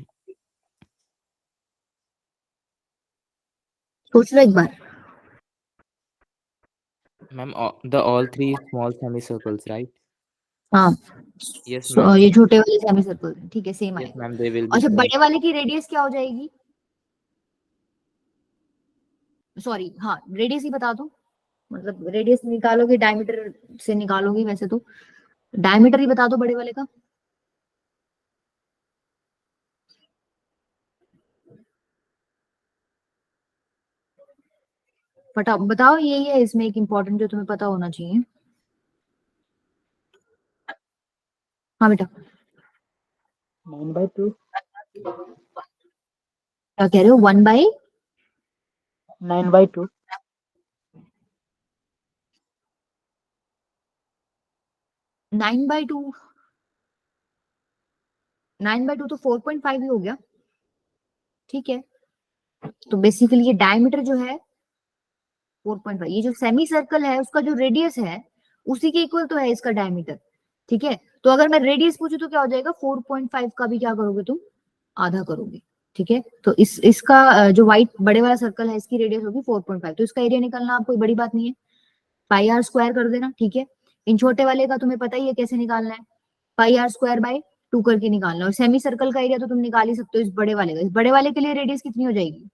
सोच लो एक बार।
Ma'am, the all three small semicircles, right?
हाँ,
Yes, ma'am.
ये छोटे वाले सेमी सर्कल, ठीक है सेम
Yes,
आएगा।
ma'am. They will be
अच्छा
same.
बड़े वाले की रेडियस क्या हो जाएगी, सॉरी हाँ रेडियस ही बता दो, मतलब रेडियस निकालोगे डायमीटर से निकालोगे वैसे तो, डायमीटर ही बता दो बड़े वाले का। फटा बताओ, यही है इसमें एक इम्पोर्टेंट जो तुम्हें पता होना चाहिए। हाँ बेटा,
9/2,
क्या कह रहे हो, 1/,
9/2,
9/2, 9/2 तो 4.5 ही हो गया। ठीक है, तो बेसिकली ये डायमीटर जो है 4.5, ये जो सेमी सर्कल है उसका जो रेडियस है उसी के इक्वल तो है इसका डायमीटर। ठीक है, तो अगर मैं रेडियस पूछू तो क्या हो जाएगा, 4.5 का भी क्या करोगे तुम, आधा करोगे। ठीक है, तो इसका जो व्हाइट बड़े वाला सर्कल है इसकी रेडियस होगी 4.5, तो इसका एरिया निकालना आप कोई बड़ी बात नहीं है, πr² कर देना। ठीक है, इन छोटे वाले का तुम्हें पता ही है कैसे निकालना है, πr²/2 करके निकालना, और सेमी सर्कल का एरिया तो तुम निकाल ही सकते हो इस बड़े वाले का, इस बड़े वाले के लिए रेडियस कितनी हो जाएगी,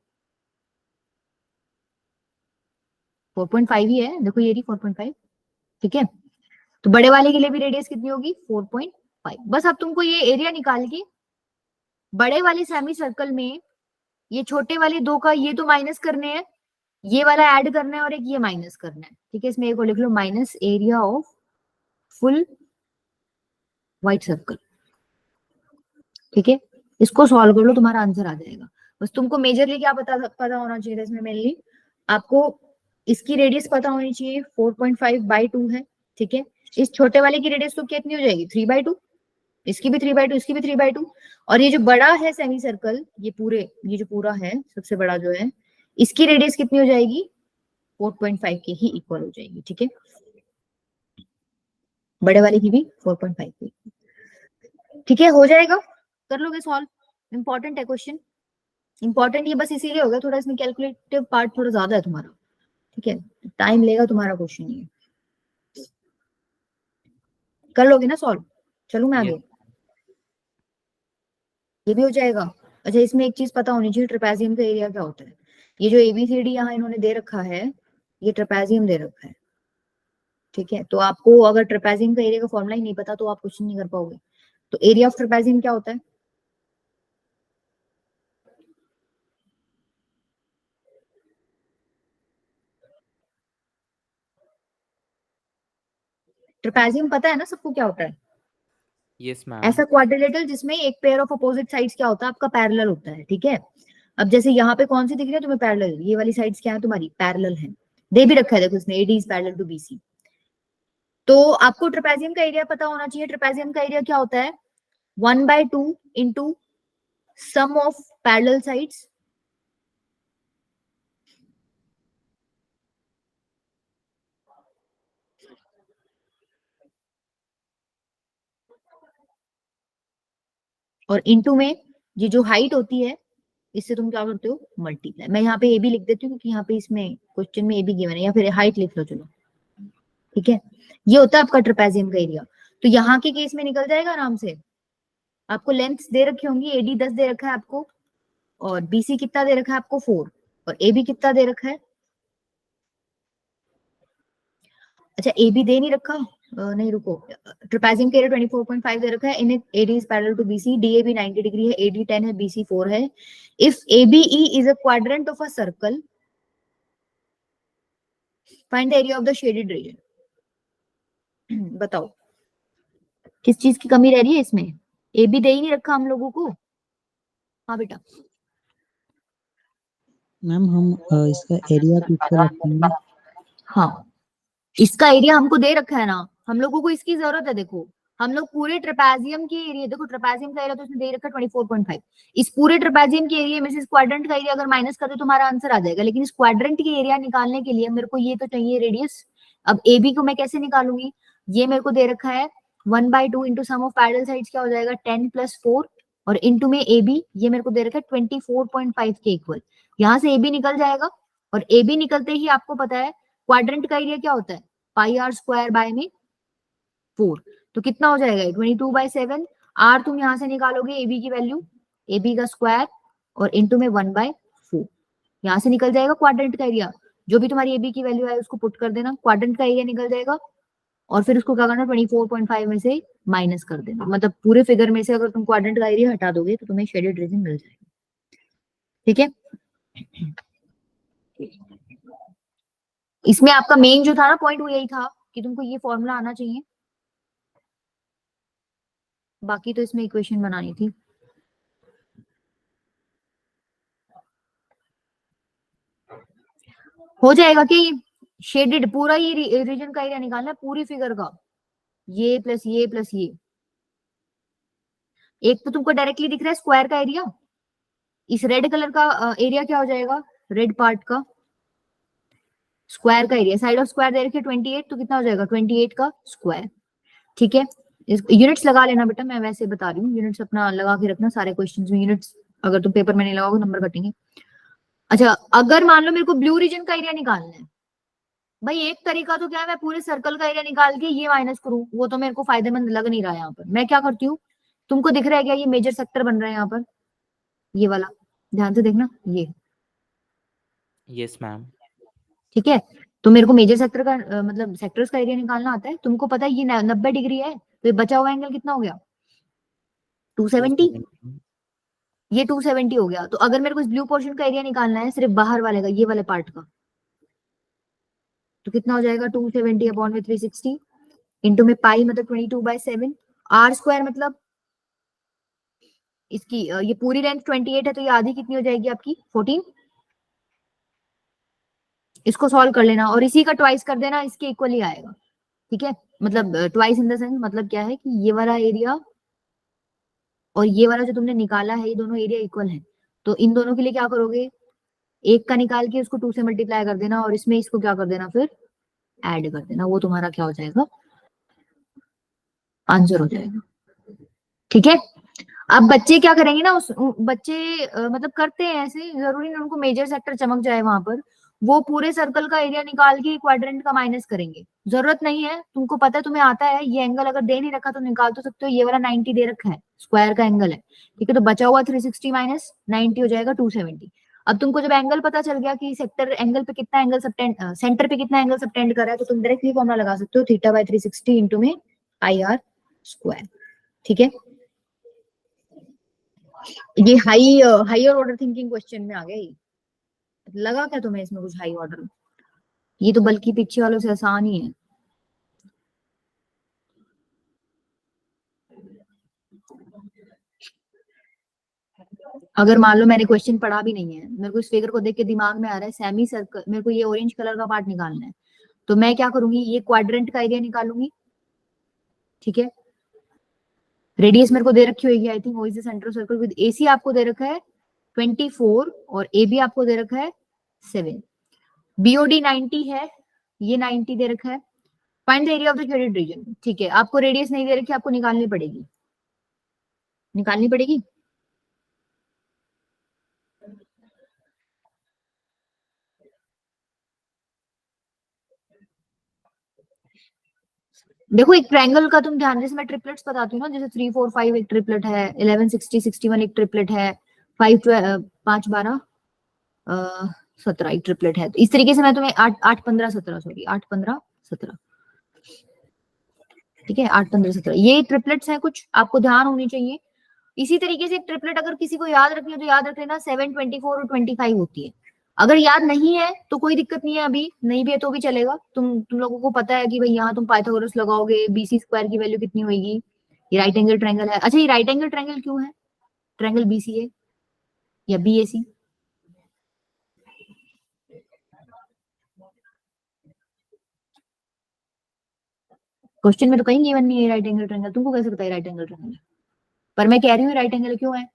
4.5 ही है, देखो ये रही 4.5। ठीक है, तो बड़े वाले के लिए भी रेडियस कितनी होगी 4.5। बस अब तुमको ये एरिया निकाल के बड़े वाले सेमी सर्कल में ये छोटे वाले दो का ये तो माइनस करने हैं, ये वाला ऐड करना है और एक ये माइनस करना है। ठीक है, इसमें एक और लिख लो, minus area of full white circle. ठीक है, इसको सॉल्व कर लो, तुम्हारा आंसर आ जाएगा। बस तुमको मेजरली क्या पता होना चाहिए इसमें, मेनली आपको इसकी रेडियस पता होनी चाहिए 4.5/2 है। ठीक है, इस छोटे वाले की रेडियस तो कितनी हो जाएगी 3/2, इसकी भी 3/2, इसकी भी 3/2, और ये जो बड़ा है सेमी सर्कल, ये पूरे ये जो पूरा है सबसे बड़ा जो है, इसकी रेडियस कितनी हो जाएगी 4.5 के ही इक्वल हो जाएगी। ठीक है, बड़े वाले की भी 4.5 की। ठीक है, हो जाएगा, कर लोगे सॉल्व, इंपॉर्टेंट है क्वेश्चन, इंपॉर्टेंट ये बस इसीलिए होगा थोड़ा इसमें कैलकुलेटिव पार्ट थोड़ा ज्यादा है तुम्हारा। ठीक है, टाइम लेगा तुम्हारा क्वेश्चन ये, कर लोगे ना सॉल्व, चलू मैं
Yes.
आगे, ये भी हो जाएगा। अच्छा, इसमें एक चीज पता होनी चाहिए, ट्रेपेजियम का एरिया क्या होता है। ये जो एबीसीडी यहाँ इन्होंने दे रखा है, ये ट्रेपेजियम दे रखा है, ठीक है। तो आपको अगर ट्रेपेजियम का एरिया का फॉर्मूला ही नहीं पता तो आप कुछ नहीं कर पाओगे। तो एरिया ऑफ ट्रेपेजियम क्या होता है? ट्रेपेजियम पता है ना सबको क्या होता है?
Yes ma'am.
ऐसा क्वाड्रिलेटरल जिसमें एक पेयर ऑफ अपोजिट साइड्स क्या होता है आपका, पैरेलल होता है, ठीक है। अब जैसे यहाँ पे कौन सी दिख रही है तुम्हें पैरेलल, ये वाली साइड्स क्या है तुम्हारी, पैरेलल है। दे भी रखा है देखो इसमें, AD is parallel to BC. तो आपको ट्रेपेजियम का एरिया पता होना चाहिए। ट्रेपेजियम का एरिया क्या होता है, 1/2 into sum of parallel sides और इंटू में ये जो हाइट होती है इससे तुम क्या करते हो, मल्टीप्लाई। मैं यहाँ पे ए भी लिख देती हूँ क्योंकि यहाँ पे इसमें क्वेश्चन में ए भी गिवन है, या फिर हाइट लिख लो चलो, ठीक है। ये होता है आपका ट्रेपेजियम का एरिया। तो यहाँ के केस में निकल जाएगा आराम से। आपको लेंथ दे रखी होंगी, एडी 10 दे रखा है आपको, और बीसी कितना दे रखा है आपको 4, और ए बी कितना दे रखा है। अच्छा, ए बी दे नहीं रखा, नहीं रुको, ट्रेपेजियम का एरिया 24.5 दे रखा है, in AD is parallel to BC, DAB 90 degree है, एडी 10 है, बीसी 4 है। If ABE is a quadrant of a circle, find the area of the shaded region. बताओ किस चीज की कमी रह रही है इसमें, ए बी दे ही नहीं रखा हम लोगों को। हाँ बेटा।
मैम हम इसका एरिया इक्वल रखेंगे।
हाँ, इसका एरिया हमको दे रखा है ना, हम लोगों को इसकी जरूरत है। देखो हम लोग पूरे ट्रेपेजियम के एरिया, देखो ट्रेपेजियम का एरिया तो इसने दे रखा है 24.5, इस पूरे ट्रेपेजियम के एरिया में से इस क्वाड्रेंट का एरिया अगर माइनस कर दो तो हमारा आंसर आ जाएगा। लेकिन इस क्वाड्रेंट के एरिया निकालने के लिए मेरे को ये तो चाहिए रेडियस। अब ए बी को मैं कैसे निकालूंगी, ये मेरे को दे रखा है 1/2 into sum of parallel sides क्या हो जाएगा 10 + 4, और इंटू में ए बी ये मेरे को दे रखा है 24.5 के इक्वल। यहाँ से ए बी निकल जाएगा, और ए बी निकलते ही आपको पता है क्वाड्रेंट का एरिया क्या होता है, पाई आर स्क्वायर बाय में 4। तो कितना हो जाएगा 22/7। आर तुम यहां से निकालोगे ए बी की वैल्यू, ए बी का स्क्वायर और इंटू में 1/4, यहां से निकल जाएगा क्वाड्रेंट का एरिया। जो भी तुम्हारी ए बी की वैल्यू है उसको पुट कर देना, क्वाड्रेंट का एरिया निकल जाएगा। और फिर उसको क्या करना, 24.5 में से माइनस कर देना, मतलब पूरे फिगर में से अगर तुम क्वाड्रेंट का एरिया हटा दोगे तो तुम्हें शेडेड रीजन मिल जाएगा, ठीक है। इसमें आपका मेन जो था ना पॉइंट वो यही था कि तुमको ये फॉर्मूला आना चाहिए, बाकी तो इसमें इक्वेशन बनानी थी। हो जाएगा कि शेडेड पूरा ये रीजन का एरिया निकालना है पूरी फिगर का, ये प्लस ये प्लस ये। एक तो तुमको डायरेक्टली दिख रहा है स्क्वायर का एरिया, इस रेड कलर का एरिया क्या हो जाएगा, रेड पार्ट का स्क्वायर का एरिया। साइड ऑफ स्क्वायर दे रखे 28, तो कितना हो जाएगा 28 का स्क्वायर, ठीक है। यूनिट्स लगा लेना बेटा, मैं वैसे बता रही हूँ, यूनिट्स अपना लगा के रखना सारे क्वेश्चंस में, यूनिट्स अगर तुम पेपर में नहीं लगाओगे नंबर कटेंगे। अच्छा, अगर मान लो मेरे को ब्लू रीजन का एरिया निकालना है, भाई एक तरीका तो क्या है, मैं पूरे सर्कल का एरिया निकाल के ये माइनस करूं, वो तो मेरे को फायदेमंद लग नहीं रहा है। यहाँ पर मैं क्या करती हूँ, तुमको दिख रहा है क्या, ये मेजर सेक्टर बन रहा है यहाँ पर, ये वाला, ध्यान से देखना ये,
यस मैम।
ठीक है। तो मेरे को मेजर सेक्टर का मतलब सेक्टर्स का एरिया निकालना आता है। तुमको पता है ये 90 डिग्री है, तो ये बचा हुआ एंगल कितना हो गया 270, ये 270 हो गया। तो अगर मेरे को इस ब्लू पोर्शन का एरिया निकालना है सिर्फ बाहर वाले का, ये वाले पार्ट का, तो कितना हो जाएगा 270/360 इंटू में पाई मतलब 22/7, आर स्क्वायर मतलब इसकी ये पूरी लेंथ 28 है, तो ये आधी कितनी हो जाएगी आपकी 14। इसको सॉल्व कर लेना और इसी का ट्वाइस कर देना, इसके इक्वल ही आएगा, ठीक है। मतलब ट्वाइस इन द सेंस मतलब क्या है कि ये वाला एरिया और ये वाला जो तुमने निकाला है ये दोनों एरिया इक्वल है। तो इन दोनों के लिए क्या करोगे, एक का निकाल के उसको 2 से मल्टीप्लाई कर देना, और इसमें इसको क्या कर देना फिर ऐड कर देना, वो तुम्हारा क्या हो जाएगा आंसर हो जाएगा, ठीक है। अब बच्चे क्या करेंगे ना, बच्चे मतलब करते हैं ऐसे, जरूरी नहीं उनको मेजर सेक्टर चमक जाए वहां पर, वो पूरे सर्कल का एरिया निकाल के क्वाड्रेंट का माइनस करेंगे। जरूरत नहीं है, तुमको पता है, तुम्हें आता है, ये एंगल अगर दे नहीं रखा तो निकाल तो सकते हो, ये वाला 90 दे रखा है, स्क्वायर का एंगल है, ठीक है, तो बचा हुआ 360 माइनस 90 हो जाएगा 270। अब तुमको जब एंगल पता चल गया कि सेक्टर एंगल पे कितना एंगल सबटेंड, सेंटर पे कितना एंगल सबटेंड कर रहा है, तो तुम डायरेक्टली फॉर्मूला लगा सकते हो, थीटा बाय 360 इंटू में पाई आर स्क्वायर, ठीक है। ये हायर ऑर्डर थिंकिंग क्वेश्चन में आ गया ये। लगा क्या तुम्हें इसमें कुछ हाई ऑर्डर? ये तो बल्कि पीछे वालों से आसान ही है। अगर मान लो मैंने क्वेश्चन पढ़ा भी नहीं है, मेरे को इस फिगर को देख के दिमाग में आ रहा है सेमी सर्कल, मेरे को ये ऑरेंज कलर का पार्ट निकालना है, तो मैं क्या करूंगी, ये क्वाड्रेंट का एरिया निकालूंगी, ठीक है। रेडियस मेरे को दे रखी होगी, आई थिंक, वो is the centre of circle with AC आपको दे रखा है 24 और ए बी आपको दे रखा है 7, बीओडी 90 है, ये 90 दे रखा है। Find the area of the shaded reason, ठीक है, आपको रेडियस नहीं दे रखी, आपको निकालनी पड़ेगी, निकालनी पड़ेगी। देखो एक ट्रायंगल का तुम ध्यान, जैसे मैं ट्रिपलेट्स बताती हूँ ना, जैसे 3 4 5 एक ट्रिपलेट है, 11 60 61 एक ट्रिपलेट है, 5 5 12 17 एक ट्रिपलेट है, तो इस तरीके से मैं तुम्हें 8 8 15 17 सॉरी 8 15 17, ठीक है, 8 15 17 ये ट्रिपलेट्स हैं, कुछ आपको ध्यान होनी चाहिए। इसी तरीके से एक ट्रिपलेट अगर किसी को याद रखनी है तो याद रख लेना 7 24 और 25 होती है। अगर याद नहीं है तो कोई दिक्कत नहीं है, अभी नहीं भी है तो भी चलेगा, तुम लोगों को पता है कि भाई यहाँ तुम पाइथागोरस लगाओगे, बीसी स्क्वायर की वैल्यू कितनी होगी, ये राइट एंगल ट्रायंगल है। अच्छा ये राइट एंगल ट्रायंगल क्यों है, ट्रायंगल बीसीए या बीएसी? क्वेश्चन में तो कहीं गिवन नहीं है राइट एंगल ट्रायंगल, तुमको कैसे पता है राइट एंगल ट्रायंगल? पर मैं कह रही हूँ राइट एंगल क्यों है,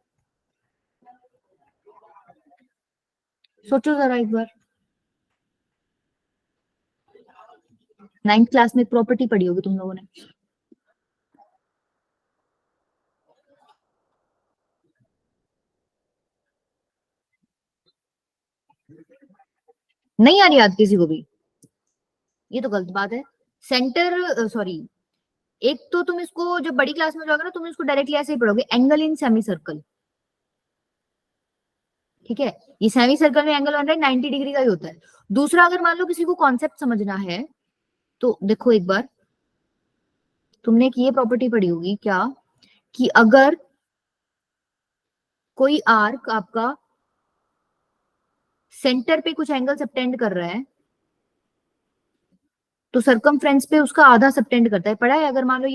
सोचो जरा एक बार। 9th क्लास में प्रॉपर्टी पढ़ी होगी तुम लोगों ने, नहीं आ रही याद किसी को भी? ये तो गलत बात है। सेंटर सॉरी, एक तो तुम इसको जब बड़ी क्लास में जाओगे ना, तुम इसको डायरेक्टली ऐसे ही पढ़ोगे, एंगल इन सेमी सर्कल, ठीक है, ये सेमी सर्कल में एंगल बन रहा है 90 डिग्री का ही होता है। दूसरा अगर मान लो किसी को कॉन्सेप्ट समझना है तो देखो एक बार, तुमने एक ये प्रॉपर्टी पढ़ी होगी क्या, कि अगर कोई आर्क आपका सेंटर पे कुछ एंगल सबटेंड कर रहा है तो सरकमफ्रेंस पे उसका आधा सबटेंड करता है, पढ़ा है? अगर मान लो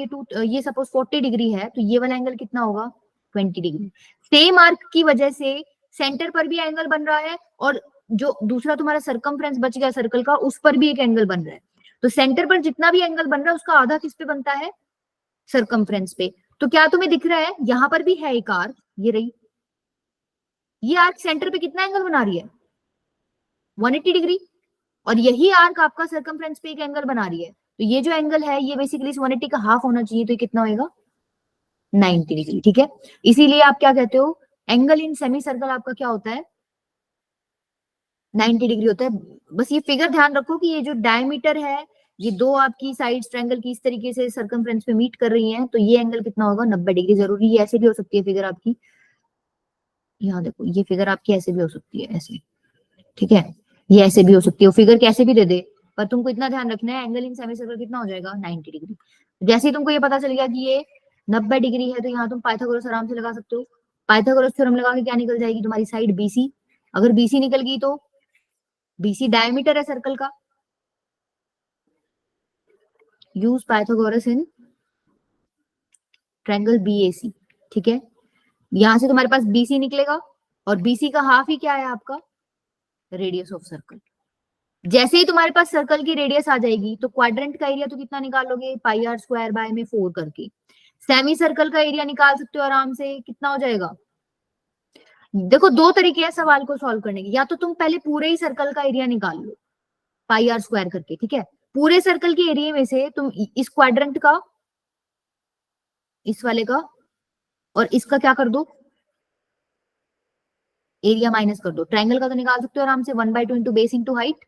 ये सपोज 40 डिग्री है तो ये वाला एंगल कितना होगा, 20 डिग्री। सेम आर्क की वजह से सेंटर पर भी एंगल बन रहा है और जो दूसरा तुम्हारा सरकमफ्रेंस बच गया सर्कल का, उस पर भी एक एंगल बन रहा है, तो सेंटर पर जितना भी एंगल बन रहा है उसका आधा किस पे बनता है, सरकमफ्रेंस पे। तो क्या तुम्हें दिख रहा है, यहां पर भी है एक आर्क, ये रही, ये आर्क सेंटर पे कितना एंगल बना रही है, 180 डिग्री, और यही आर्क आपका सरकमफ्रेंस पे एक एंगल बना रही है, तो ये जो एंगल है ये बेसिकली 180 का हाफ होना चाहिए, तो ये कितना होएगा, 90 डिग्री, ठीक है। इसीलिए आप क्या कहते हो, एंगल इन सेमी सर्कल आपका क्या होता है, 90 डिग्री होता है। बस ये फिगर ध्यान रखो कि ये जो डायमीटर है, ये दो आपकी साइड्स ट्रायंगल की इस तरीके से सरकमफ्रेंस पे मीट कर रही हैं, तो ये एंगल कितना होगा, 90 डिग्री। जरूरी है ऐसे भी हो सकती है फिगर आपकी, यहाँ देखो ये फिगर आपकी ऐसे भी हो सकती है, ऐसे, ठीक है, ये ऐसे भी हो सकती है, फिगर कैसे भी दे दे, पर तुमको इतना ध्यान रखना है एंगल इन सेमी सर्कल कितना हो जाएगा, 90 डिग्री। जैसे ही तुमको ये पता चल गया कि ये 90 डिग्री है तो यहाँ तुम पाइथागोरस आराम से लगा सकते हो। पाइथागोरस थ्योरम लगा के क्या निकल जाएगी तुम्हारी साइड बीसी, अगर बीसी निकल गई तो बीसी डायमीटर है सर्कल का, use Pythagoras in triangle BAC, ठीक है। यहां से तुम्हारे पास बीसी निकलेगा और बीसी का हाफ ही क्या है आपका, रेडियस ऑफ सर्कल। जैसे ही तुम्हारे पास सर्कल की रेडियस आ जाएगी तो क्वाड्रेंट का एरिया तो कितना निकालोगे, पाई आर स्क्वायर बाय में 4 करके। सेमी सर्कल का एरिया निकाल सकते हो आराम से, कितना हो जाएगा, देखो दो तरीके हैं सवाल को सॉल्व करने के, या तो तुम पहले पूरे ही सर्कल का एरिया निकाल लो पाई आर स्क्वायर करके, ठीक है, पूरे सर्कल के एरिया में से तुम इस क्वाड्रेंट का, इस वाले का और इसका क्या कर दो, एरिया माइनस कर दो। ट्रायंगल का तो निकाल सकते हो आराम से 1/2 इंटू बेस इंटू हाइट,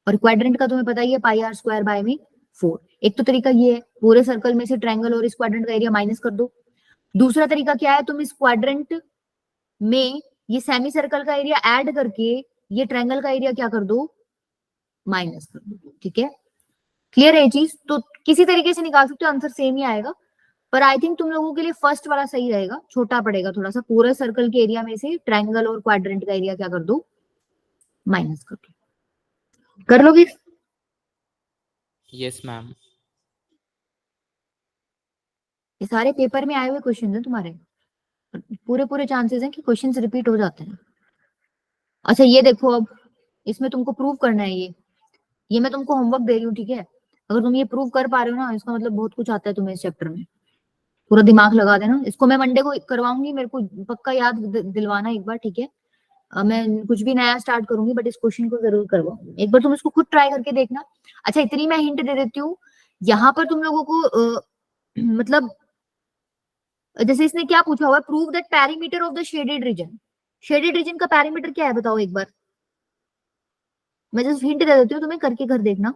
और क्वाड्रेंट का तुम्हें पता ही है पाई आर स्क्वायर बाय में 4। एक तो तरीका ये है, पूरे सर्कल में से ट्रायंगल और इस क्वाड्रेंट का एरिया माइनस कर दो। दूसरा तरीका क्या है, तुम इस क्वाड्रेंट में ये सेमी सर्कल का एरिया ऐड करके ये ट्रायंगल का एरिया क्या कर दो, माइनस कर दो। ठीक है, क्लियर है ये चीज? तो किसी तरीके से निकाल सकते हो, आंसर सेम ही आएगा, पर आई थिंक तुम लोगों के लिए फर्स्ट वाला सही रहेगा, छोटा पड़ेगा थोड़ा सा। पूरे सर्कल के एरिया में से ट्रायंगल और क्वाड्रेंट का एरिया क्या कर दो, माइनस कर दो। कर लोगे?
Yes ma'am.
ये सारे पेपर में आए हुए क्वेश्चन हैं तुम्हारे, पूरे पूरे चांसेस हैं कि क्वेश्चंस रिपीट हो जाते हैं। अच्छा ये देखो, अब इसमें तुमको प्रूव करना है, ये मैं तुमको होमवर्क दे रही हूँ, ठीक है? अगर तुम ये प्रूव कर पा रहे हो ना, इसका मतलब बहुत कुछ आता है तुम्हें इस चैप्टर में, पूरा दिमाग लगा देना। इसको मैं मंडे को करवाऊंगी, मेरे को पक्का याद दिलवाना एक बार, ठीक है? मैं कुछ भी नया स्टार्ट करूंगी, बट इस क्वेश्चन को जरूर करवाऊंगी। एक बार तुम इसको खुद ट्राई करके देखना। अच्छा इतनी मैं हिंट दे देती हूँ, यहाँ पर तुम लोगों को मतलब जैसे इसने क्या पूछा हुआ है, prove that perimeter of the shaded reason. Shaded region का पैरीमीटर क्या है बताओ एक बार? मैं जस्ट हिंट दे देती हूँ तुम्हें, करके कर देखना।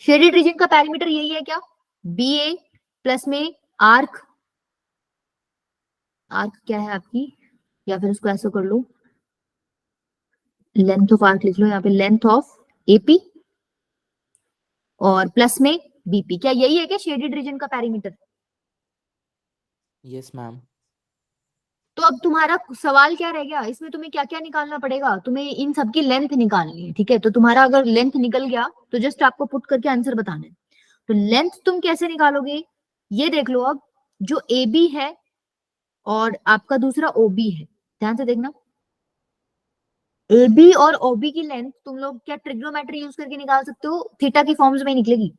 शेडेड रीजन का पैरीमीटर यही है क्या, बी ए प्लस में आर्क, आर्क क्या है आपकी, या फिर उसको ऐसे कर लो, लेंथ ऑफ आर्क लिख लो यहाँ पे, लेंथ ऑफ एपी और प्लस में बीपी। क्या यही है क्या शेडेड रीजन का पैरीमीटर?
Yes ma'am.
तो अब तुम्हारा सवाल क्या रह गया, इसमें तुम्हें क्या क्या निकालना पड़ेगा, तुम्हें इन सबकी लेंथ निकालनी है, ठीक है? तो तुम्हारा अगर लेंथ निकल गया तो जस्ट आपको पुट करके आंसर बताना है। तो लेंथ तुम कैसे निकालोगे, ये देख लो। अब जो ए बी है और आपका दूसरा ओबी है, ध्यान से देखना, ए बी और ओबी की लेंथ तुम लोग क्या ट्रिग्नोमेट्री यूज करके निकाल सकते हो, थीटा की फॉर्म्स में निकलेगी,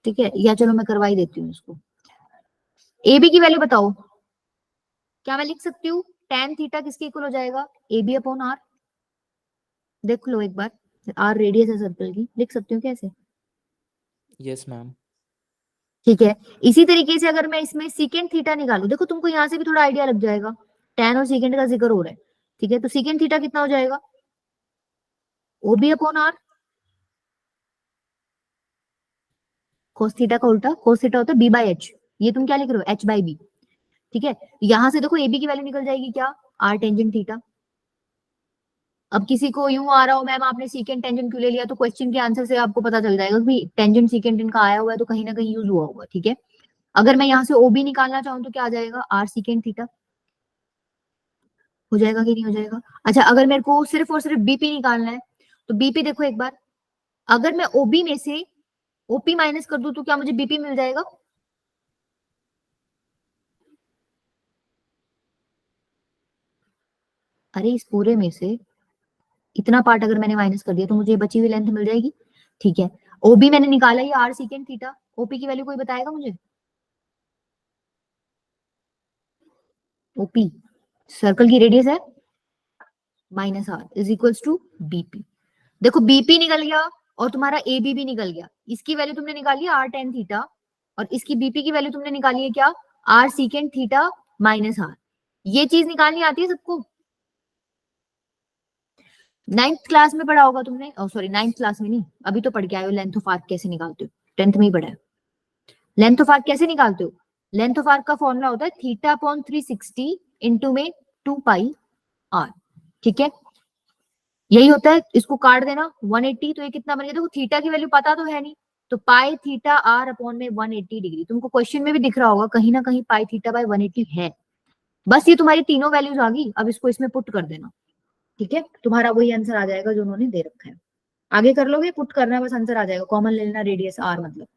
ठीक है? या चलो मैं करवा ही देती हूँ इसको। ए बी की वैल्यू बताओ, क्या मैं लिख सकती हूँ tan थीटा किसके इक्वल हो जाएगा, ए बी अपॉन आर। देख लो एक बार, आर रेडियस है सर्कल की, लिख सकती हूँ कैसे?
Yes ma'am.
ठीक है, इसी तरीके से अगर मैं इसमें सीकेंट थीटा निकालू, देखो तुमको यहाँ से भी थोड़ा आइडिया लग जाएगा, tan और सीकेंट का जिक्र हो रहा है, ठीक है? तो सीकेंट थीटा कितना हो जाएगा, ओबी अपॉन आर। कोस थीटा का उल्टा, कोस थीटा होता है बी बाई एच, ये तुम क्या लिख रहे हो, एच बाई बी, ठीक है? यहां से देखो एबी की वैल्यू निकल जाएगी क्या, आर टेंजेंट थीटा। अब किसी को यूं आ रहा हो मैम आपने सीकेंट टेंजेंट क्यों ले लिया, तो क्वेश्चन के आंसर से आपको पता चल जाएगा कि टेंजेंट सीकेंट इनका आया हुआ है, तो कहीं ना कहीं यूज हुआ होगा, ठीक है? अगर मैं यहाँ से ओबी निकालना चाहूँ तो क्या आ जाएगा, आर सीकेंट थीटा। हो जाएगा कि नहीं हो जाएगा? अच्छा अगर मेरे को सिर्फ और सिर्फ बीपी निकालना है, तो बीपी देखो एक बार, अगर मैं ओबी में से ओपी माइनस कर दूं तो क्या मुझे बीपी मिल जाएगा? अरे इस पूरे में से इतना पार्ट अगर मैंने माइनस कर दिया तो मुझे बची हुई लेंथ मिल जाएगी, ठीक है? ओबी मैंने निकाला ये आर सीकेंट थीटा, ओपी की वैल्यू कोई बताएगा मुझे? ओपी सर्कल की रेडियस है minus r is equals to BP. देखो बीपी निकल गया और तुम्हारा एबी भी निकल गया, इसकी वैल्यू तुमने निकाली आर टेन थीटा, और इसकी बीपी की वैल्यू तुमने निकाली है क्या, r secant theta minus r. ये चीज निकालनी आती है सबको, नाइन्थ क्लास में पढ़ा होगा तुमने, सॉरी नाइन्थ क्लास में नहीं, अभी तो पढ़ के आए हो लेंथ ऑफ आर्क कैसे निकालते हो, टेंथ में ही पढ़ा है। लेंथ ऑफ आर्क कैसे निकालते हो, लेंथ ऑफ आर्क का फॉर्मूला होता है थीटा अपॉन 360 इंटू में 2 पाई आर, ठीक है? यही होता है, इसको काट देना 180, तो ये कितना बन गया, देखो थीटा की वैल्यू पता तो है नहीं, तो पाई थीटा आर अपॉन में 180 डिग्री, तुमको क्वेश्चन में भी दिख रहा होगा कहीं ना कहीं पाई थीटा बाय 180 है। बस ये तुम्हारी तीनों वैल्यूज आ गई, अब इसको इसमें पुट कर देना, ठीक है? तुम्हारा वही आंसर आ जाएगा जो उन्होंने दे रखा है। आगे कर लोगे, पुट करना है, बस आंसर आ जाएगा, कॉमन ले लेना रेडियस आर मतलब,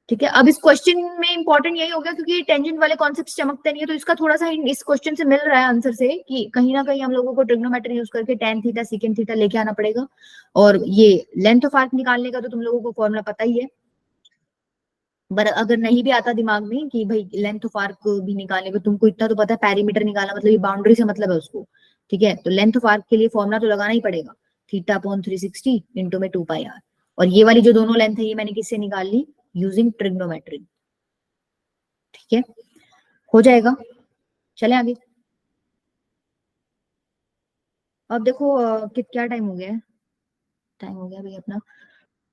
ठीक है? अब इस क्वेश्चन में इंपॉर्टेंट यही हो गया क्योंकि टेंजेंट वाले कॉन्सेप्ट चमकते नहीं है, तो इसका थोड़ा सा इस क्वेश्चन से मिल रहा है आंसर से कि कहीं ना कहीं हम लोगों को ट्रिग्नोमेट्री यूज करके tan थीटा सीकेंट थीटा लेके आना पड़ेगा। और ये लेंथ ऑफ आर्क निकालने का तो तुम लोगों को फॉर्मूला पता ही है, पर अगर नहीं भी आता दिमाग में कि भाई लेंथ ऑफ आर्क भी निकालने को, तुमको इतना तो पता है पैरीमीटर निकालना मतलब ये बाउंड्री से मतलब है उसको, ठीक है? तो लेंथ ऑफ आर्क के लिए फॉर्मूला तो लगाना ही पड़ेगा, थीटा अपॉन 360 इंटू में 2 पाई आर। और ये वाली जो दोनों लेंथ है ये मैंने किससे निकाल ली, यूजिंग ट्रिग्नोमेट्री, ठीक है? हो जाएगा, चले आगे। अब देखो क्या टाइम हो गया है, टाइम हो गया भाई अपना,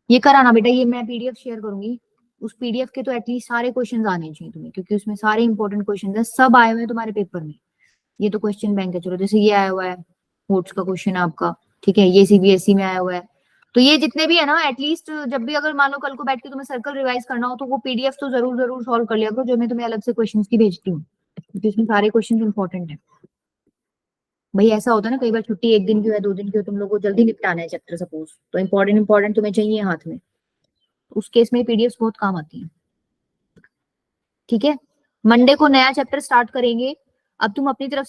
ये कराना बेटा, ये मैं पीडीएफ शेयर करूंगी, उस पीडीएफ के तो एटलीस्ट सारे क्वेश्चंस आने चाहिए तुम्हें, क्योंकि उसमें सारे इंपॉर्टेंट क्वेश्चंस है, सब आए हुए हैं तुम्हारे पेपर में। ये तो क्वेश्चन बैंक है, चलो जैसे ये आया हुआ है बोर्ड्स का क्वेश्चन है आपका, ठीक है, ये सीबीएसई में आया हुआ है, तो ये जितने भी है ना, एटलीस्ट जब भी अगर मान लो कल को बैठ के तुम्हें सर्कल रिवाइज करना हो तो वो पीडीएफ तो जरूर जरूर सॉल्व कर लिया करो, जो मैं तुम्हें अलग से क्वेश्चन की भेजती हूँ, क्योंकि उसमें सारे क्वेश्चन इंपॉर्टेंट है। भाई ऐसा होता है ना, कई बार छुट्टी एक दिन की हो या 2 दिन की हो, तुम लोग को जल्दी निपटाना है चैप्टर सपोज, तो इंपॉर्टेंट इंपॉर्टेंट तुम्हें चाहिए हाथ में, उस केस में पीडीएफ बहुत काम आती है। ठीक है, मंडे को नया चैप्टर स्टार्ट करेंगे, अब तुम अपनी तरफ